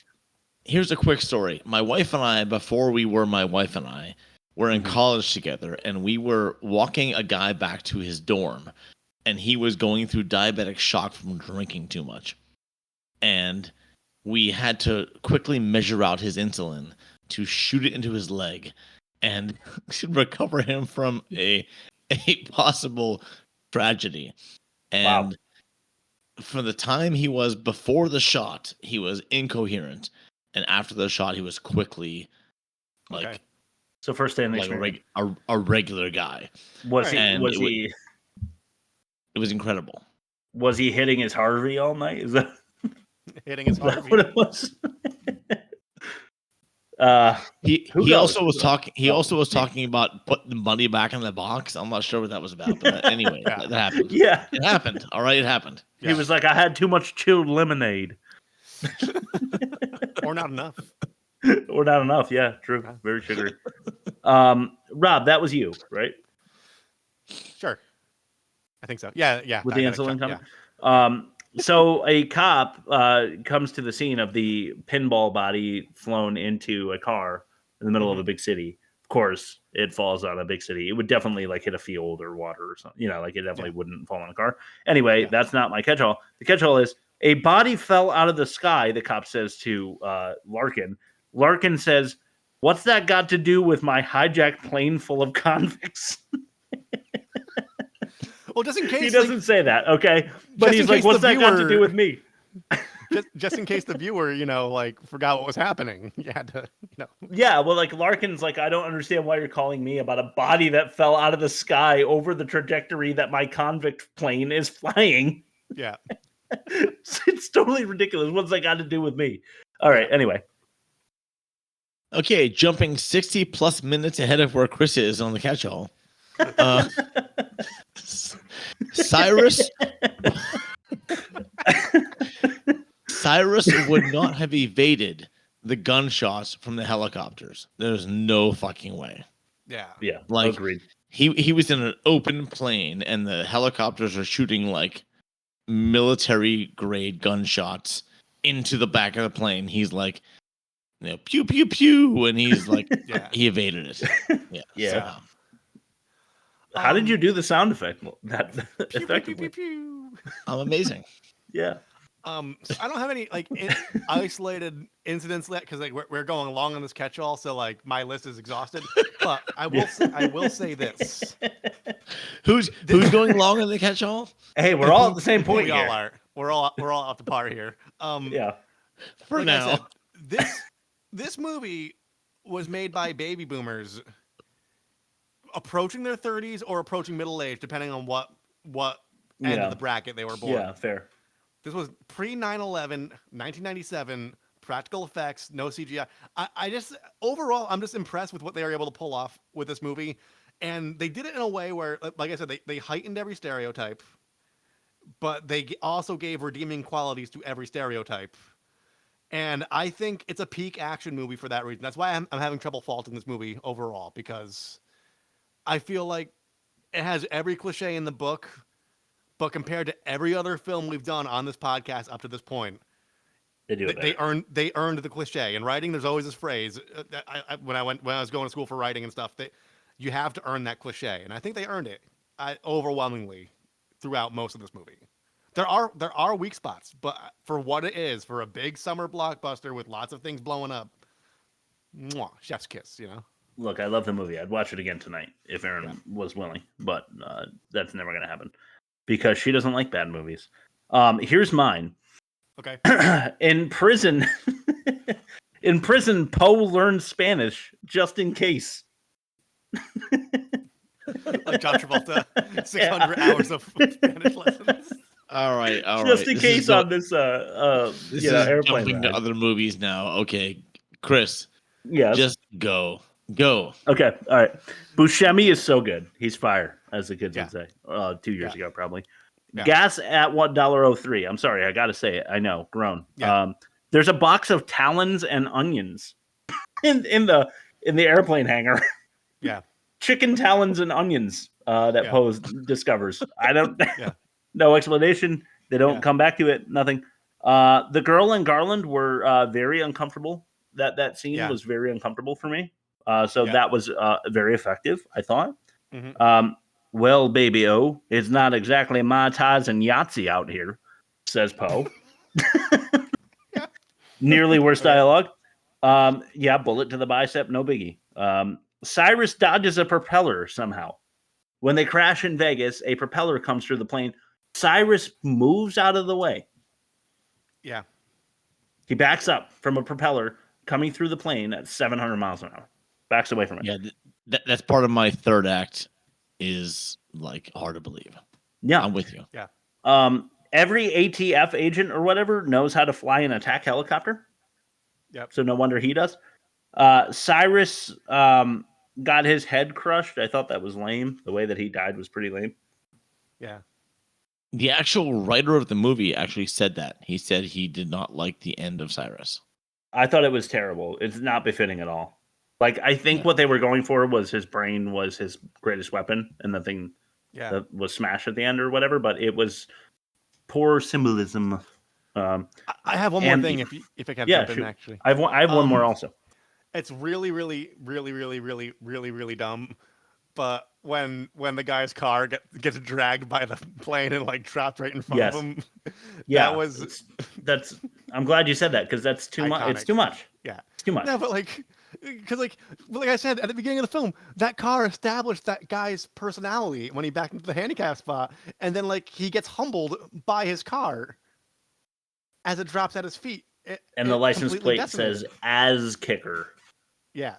Here's a quick story. My wife and I, before we were my wife and I, were in college together, and we were walking a guy back to his dorm, and he was going through diabetic shock from drinking too much. And we had to quickly measure out his insulin to shoot it into his leg and recover him from a possible tragedy. And from the time he was before the shot, he was incoherent, and after the shot, he was quickly So first day in the like experience. a regular guy. It was incredible. Was he hitting his Harvey all night? Is that hitting his Harvey? What it was? He also was talking about putting the money back in the box. I'm not sure what that was about, but anyway, that happened. Yeah, it happened. All right, it happened. He was like, I had too much chilled lemonade. Or not enough. Or not enough. Yeah, true. Very sugary. Rob, that was you, right? Sure. I think so. Yeah. With the insulin coming. So a cop comes to the scene of the pinball body flown into a car in the middle of a big city. Of course, it falls on a big city. It would definitely like hit a field or water or something. Like it definitely wouldn't fall on a car. Anyway, that's not my catch-all. The catch-all is a body fell out of the sky, the cop says to Larkin. Larkin says, "What's that got to do with my hijacked plane full of convicts?" Well, just in case he doesn't say that, okay? But he's like, "What's that got to do with me?" just in case the viewer, like forgot what was happening. You had to, Yeah, well, like Larkin's like, I don't understand why you're calling me about a body that fell out of the sky over the trajectory that my convict plane is flying. Yeah. It's totally ridiculous. What's that got to do with me? All right, anyway. Okay, jumping 60 plus minutes ahead of where Chris is on the catch-all. Cyrus would not have evaded the gunshots from the helicopters. There's no fucking way. Yeah. Like, agreed. He was in an open plane, and the helicopters are shooting like military grade gunshots into the back of the plane. He's like, pew pew pew, and he's like, he evaded it. Yeah. How did you do the sound effect? That effectively. I'm amazing. Yeah. So I don't have any like isolated incidents yet because like we're going along on this catch-all, so like my list is exhausted. But I will say this: who's going along on the catch-all? Hey, we're all at the same point we here. all are. We're all out the par here. Yeah. For like now, I said, this movie was made by baby boomers approaching their 30s or approaching middle age, depending on what end of the bracket they were born. Yeah, fair. This was pre 9/11, 1997, practical effects, no CGI. I just overall, I'm just impressed with what they were able to pull off with this movie, and they did it in a way where, like I said, they heightened every stereotype, but they also gave redeeming qualities to every stereotype. And I think it's a peak action movie for that reason. That's why I'm having trouble faulting this movie overall, because I feel like it has every cliche in the book, but compared to every other film we've done on this podcast up to this point, they earned the cliche. In writing, there's always this phrase. When I was going to school for writing and stuff, that you have to earn that cliche, and I think they earned it overwhelmingly throughout most of this movie. There are weak spots, but for what it is, for a big summer blockbuster with lots of things blowing up, chef's kiss, Look, I love the movie. I'd watch it again tonight if Erin was willing, but that's never going to happen because she doesn't like bad movies. Here's mine. Okay. In prison, Poe learned Spanish just in case. Like John Travolta, 600 hours of Spanish lessons. All right. Just in case on this airplane jumping to other movies now. Okay, Chris. Yeah. Just go. Okay. All right. Buscemi is so good. He's fire, as the kids would say. 2 years ago, probably. Yeah. Gas at $1.03. I'm sorry, I gotta say it. I know, grown. Yeah. There's a box of talons and onions in the airplane hangar. Yeah. Chicken talons and onions that Poe discovers. I don't. No explanation. They don't come back to it. Nothing. The girl and Garland were very uncomfortable. That scene was very uncomfortable for me. So that was very effective, I thought. Mm-hmm. Well, baby O, it's not exactly Mai Tais and Yahtzee out here, says Poe. Nearly worst dialogue. Bullet to the bicep, no biggie. Cyrus dodges a propeller somehow. When they crash in Vegas, a propeller comes through the plane. Cyrus moves out of the way. Yeah. He backs up from a propeller coming through the plane at 700 miles an hour. Backs away from it. Yeah, that's part of my third act is like hard to believe. Yeah. I'm with you. Yeah. Every ATF agent or whatever knows how to fly an attack helicopter. Yep. So no wonder he does. Cyrus got his head crushed. I thought that was lame. The way that he died was pretty lame. Yeah. The actual writer of the movie actually said that. He said he did not like the end of Cyrus. I thought it was terrible. It's not befitting at all. Like, I think what they were going for was his brain was his greatest weapon and the thing that was smashed at the end or whatever, but it was poor symbolism. I have one more thing if I can jump in, actually. I have one more also. It's really, really, really, really, really, really, really dumb. But when the guy's car gets dragged by the plane and like trapped right in front of him, that's. I'm glad you said that because that's too much. It's too much. Yeah, it's too much. No, but like I said at the beginning of the film, that car established that guy's personality when he backed into the handicap spot, and then like he gets humbled by his car. as it drops at his feet. And the license completely plate decimates says it. "as kicker." Yeah.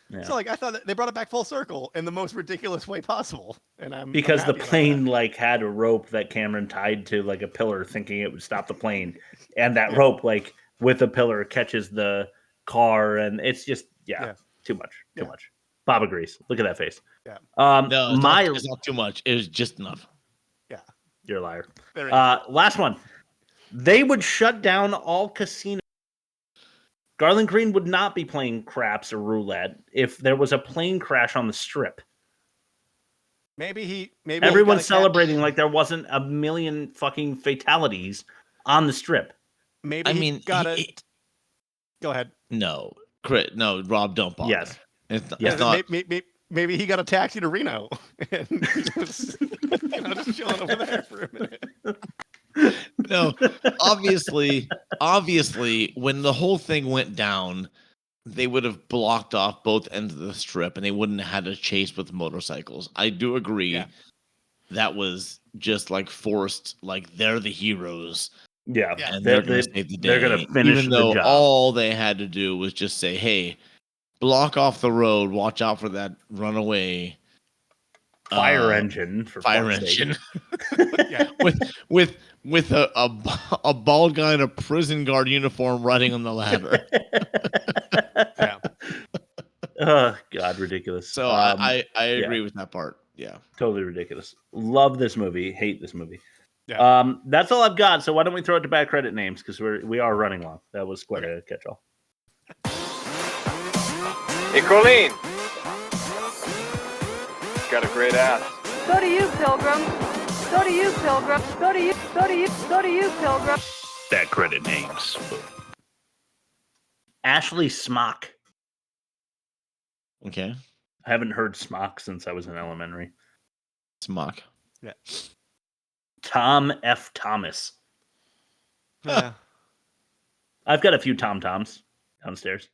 Yeah. So like I thought that they brought it back full circle in the most ridiculous way possible, and I'm Because the happy about plane like had a rope that Cameron tied to like a pillar, thinking it would stop the plane, and that rope like with a pillar catches the car, and it's just too much. Bob agrees. Look at that face. Yeah. No, it's not too much. It was just enough. Yeah. You're a liar. There it is. Last one. They would shut down all casinos. Garland Green would not be playing craps or roulette if there was a plane crash on the strip. Maybe Everyone's celebrating like there wasn't a million fucking fatalities on the strip. Maybe I he mean, got it. Go ahead. No, Rob, don't bother. Yes. It's not. Maybe he got a taxi to Reno and he was, just chilling over there for a minute. No, obviously, when the whole thing went down, they would have blocked off both ends of the strip, and they wouldn't have had a chase with motorcycles. I do agree. That was just like forced. Like they're the heroes. Yeah, and they're going to save the day. They're going to finish even though the job. all they had to do was just say, "Hey, block off the road. Watch out for that runaway fire engine." For fire fuck's sake. engine, with a bald guy in a prison guard uniform riding on the ladder. Yeah. Oh God, ridiculous. So I agree with that part. Yeah, totally ridiculous. Love this movie. Hate this movie. Yeah. That's all I've got. So why don't we throw it to bad credit names, because we are running long. That was quite a catch-all. Hey, Colleen. Got a great ass. So do you, Pilgrim. So do you, Pilgrim. So do you, Pilgrim. Bad credit names. Ashley Smock. Okay. I haven't heard Smock since I was in elementary. Smock. Yeah. Tom F. Thomas. Yeah. I've got a few Tom Toms downstairs.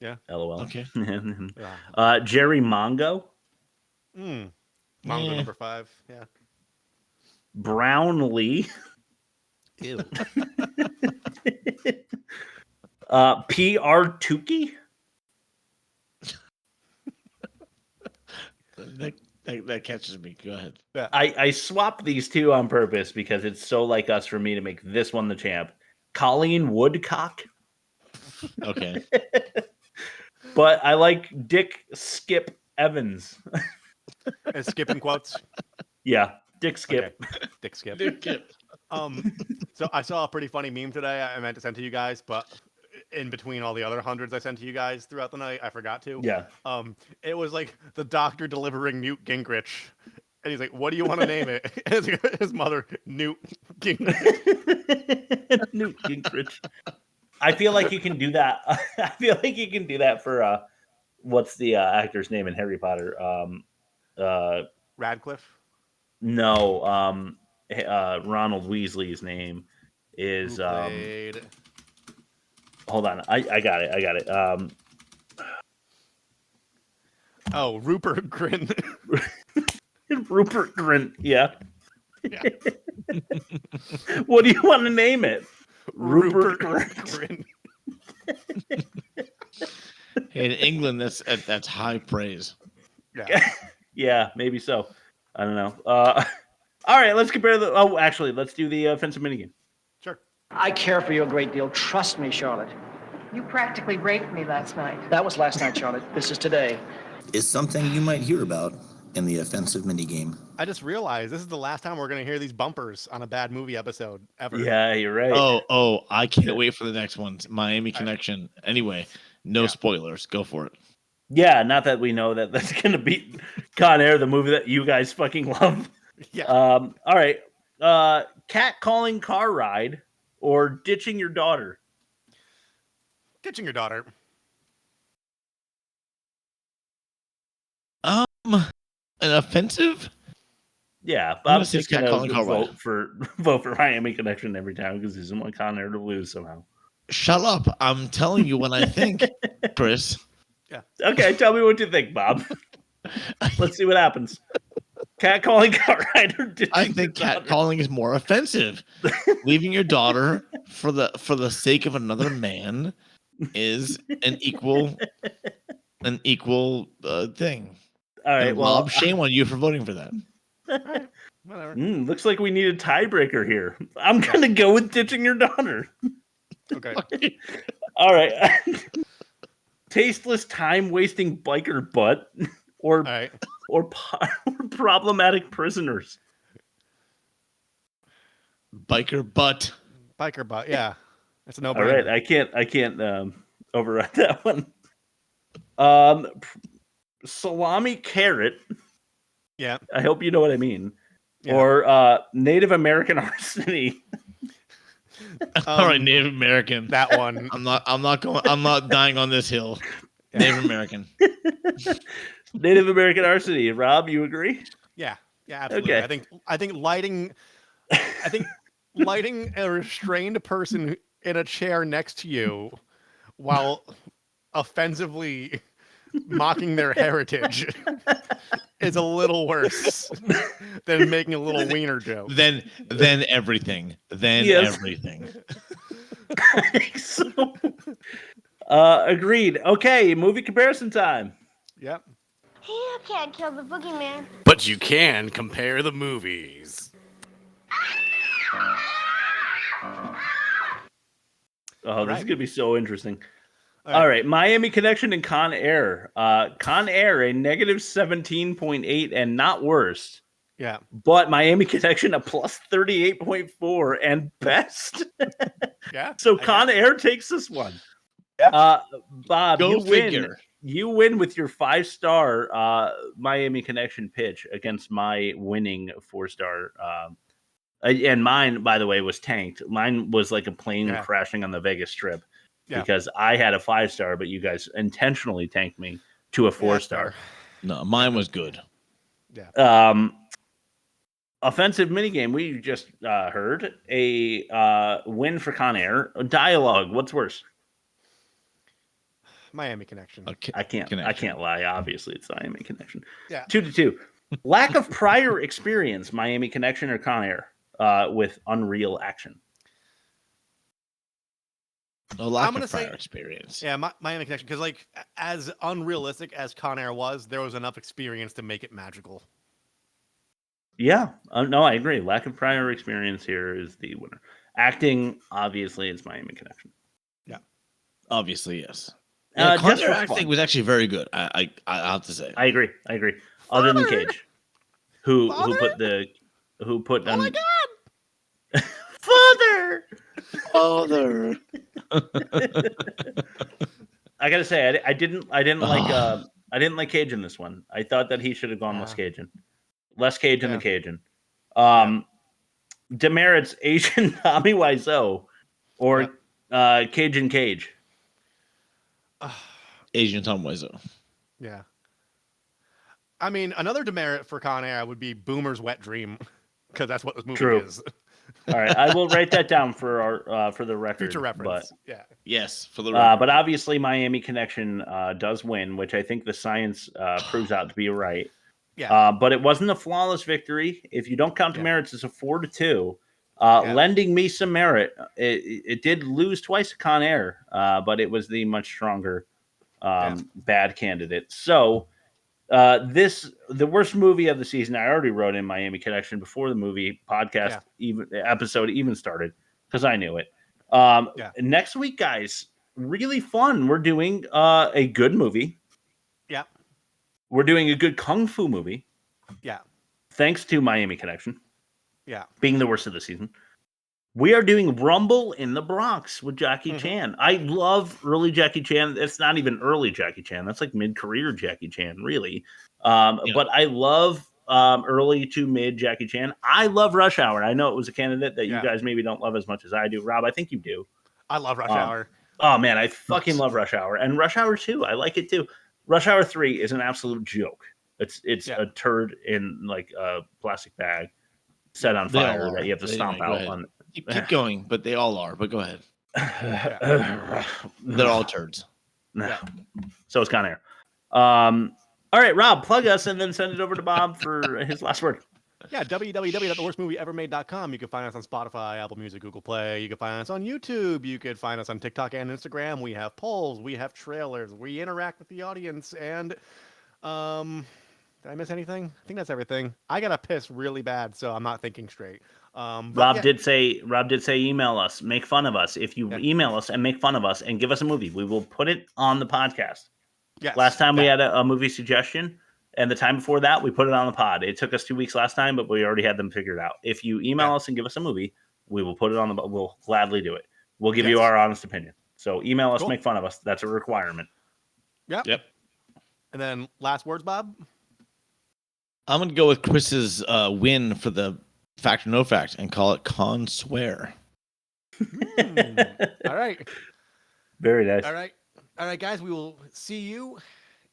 Yeah. LOL. Okay. Jerry Mongo. Mongo Yeah. number 5. Yeah. Brownlee. Ew. P.R. Tukey. That catches me. Go ahead. Yeah. I swapped these two on purpose because it's so like us for me to make this one the champ. Colleen Woodcock. Okay. But I like Dick Skip Evans. And skipping quotes. Yeah, Dick Skip. Okay. Dick Skip. Dick Skip. So I saw a pretty funny meme today I meant to send to you guys, but in between all the other hundreds I sent to you guys throughout the night, I forgot to. Yeah. It was like the doctor delivering Newt Gingrich. And he's like, "What do you want to name it?" His mother, Newt Gingrich. Newt Gingrich. I feel like you can do that. I feel like you can do that for what's the actor's name in Harry Potter? Radcliffe? No, Ronald Weasley's name is hold on. I got it. Rupert Grint. Rupert Grint, yeah. What do you want to name it? Rupert Grint. In England, that's high praise. Yeah. Yeah, maybe so. I don't know. All right, let's compare the. Oh, actually, let's do the offensive minigame. Sure. I care for you a great deal. Trust me, Charlotte. You practically raped me last night. That was last night, Charlotte. This is today. Is something you might hear about in the offensive minigame. I just realized this is the last time we're going to hear these bumpers on a bad movie episode ever. Yeah, you're right. Oh, I can't wait for the next one. Miami Connection. Anyway, no spoilers. Go for it. Yeah, not that we know that that's going to beat Con Air, the movie that you guys fucking love. Yeah. All right. Cat calling car ride or ditching your daughter? Ditching your daughter. An offensive? Yeah, I'm Bob's gonna just say cat going to calling car vote for Miami Connection every time because he doesn't want Con Air to lose somehow. Shut up. I'm telling you what I think, Chris. Yeah. Okay, tell me what you think, Bob. Let's see what happens. Cat calling car ride or ditching I think cat calling is more offensive. Leaving your daughter for the sake of another man is an equal thing. All right, And well, Rob, shame on you for voting for that. Whatever. Looks like we need a tiebreaker here. I'm gonna go with ditching your daughter. Okay. All right. Tasteless, time-wasting biker butt, or problematic prisoners. Biker butt. Biker butt. Yeah, it's a no-brainer. All right, I can't override that one. Salami carrot. Yeah. I hope you know what I mean. Yeah. Or Native American arsony. All right, Native American. That one. I'm not dying on this hill. Yeah. Native American. Native American arsony. Rob, you agree? Yeah. Yeah, absolutely. Okay. I think lighting a restrained person in a chair next to you while offensively mocking their heritage is a little worse than making a little wiener joke. Then everything. Everything. I think so. Agreed. Okay, movie comparison time. Yep. You can't kill the boogeyman. But you can compare the movies. Oh, this is gonna be so interesting. All right, Miami Connection and Con Air. Con Air a negative 17.8 and not worst. Yeah. But Miami Connection a plus 38.4 and best. Yeah. So Con Air takes this one. Bob, Go you figure. win. You win with your 5-star Miami Connection pitch against my winning 4-star. And mine, by the way, was tanked. Mine was like a plane crashing on the Vegas Strip because I had a 5-star, but you guys intentionally tanked me to a 4-star. No, mine was good. Yeah. Offensive minigame. We just heard a win for Con Air. Dialogue. What's worse? Miami Connection. I can't lie. Obviously, it's Miami Connection. Yeah. 2-2. Lack of prior experience. Miami Connection or Con Air with Unreal Action. A lack I'm gonna of prior experience. Yeah, Miami Connection, because like as unrealistic as Con Air was, there was enough experience to make it magical. Yeah, no, I agree. Lack of prior experience here is the winner. Acting, obviously, it's Miami Connection. Yeah, obviously, yes. Yeah, Con Air acting was actually very good. I have to say. I agree. Other than Cage, who put Oh my God, Father. I gotta say, I didn't like Cage in this one. I thought that he should have gone less Cajun than Cajun. Demerits Asian Tommy Wiseau or Cajun Cage. Asian Tom Wiseau. Yeah. I mean, another demerit for Con Air would be Boomer's Wet Dream, because that's what this movie is. All right, I will write that down for the record. Future reference. But, yes, for the record. But obviously, Miami Connection does win, which I think the science proves out to be right. Yeah. But it wasn't a flawless victory. If you don't count demerits, it's a 4-2. Lending me some merit. It did lose twice to Con Air, but it was the much stronger bad candidate. So the worst movie of the season, I already wrote in Miami Connection before the movie podcast episode even started because I knew it. Next week, guys, really fun. We're doing a good movie. Yeah. We're doing a good kung fu movie. Yeah. Thanks to Miami Connection. Yeah. Being the worst of the season. We are doing Rumble in the Bronx with Jackie Chan. I love early Jackie Chan. It's not even early Jackie Chan. That's like mid-career Jackie Chan, really. But I love early to mid Jackie Chan. I love Rush Hour. I know it was a candidate that you guys maybe don't love as much as I do. Rob, I think you do. I love Rush Hour. Oh, man, I fucking love Rush Hour. And Rush Hour 2, I like it too. Rush Hour 3 is an absolute joke. It's a turd in like a plastic bag set on fire that you have to stomp out on. Keep going, but they all are. But go ahead. They're all turds. No. So it's Con Air. All right, Rob, plug us and then send it over to Bob for his last word. Yeah, www.theworstmovieevermade.com. You can find us on Spotify, Apple Music, Google Play. You can find us on YouTube. You can find us on TikTok and Instagram. We have polls. We have trailers. We interact with the audience. And did I miss anything? I think that's everything. I got to piss really bad, so I'm not thinking straight. Rob did say email us, make fun of us. If you email us and make fun of us and give us a movie, we will put it on the podcast. Yes, last time we had a movie suggestion, and the time before that we put it on the pod. It took us 2 weeks last time, but we already had them figured out. If you email us and give us a movie, we will put it on the. We'll gladly do it. We'll give you our honest opinion. So email us, make fun of us. That's a requirement. Yep. And then last words, Bob. I'm gonna go with Chris's win for the fact or no fact and call it con swear. All right. Very nice. All right, guys. We will see you,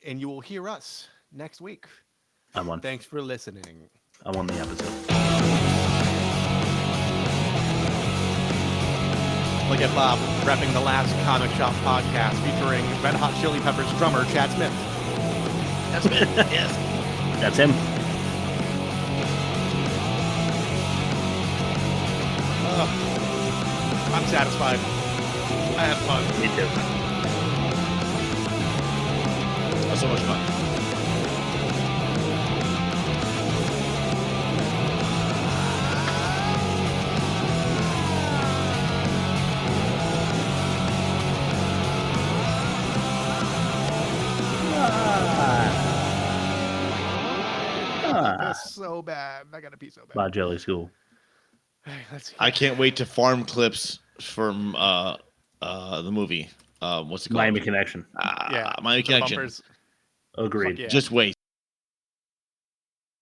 and you will hear us next week. I won. Thanks for listening. I won the episode. Look at Bob repping the last Comic Shop podcast featuring Red Hot Chili Peppers drummer Chad Smith. That's it. Yes. That's him. I'm satisfied. I had fun. Me too. That was so much fun. That's so bad. I gotta pee so bad. Bye, Jelly School. Hey, let's see. I can't wait to farm clips from the movie. What's it called? Miami Connection. Yeah, Miami the Connection. bumpers. Agreed. Yeah. Just wait.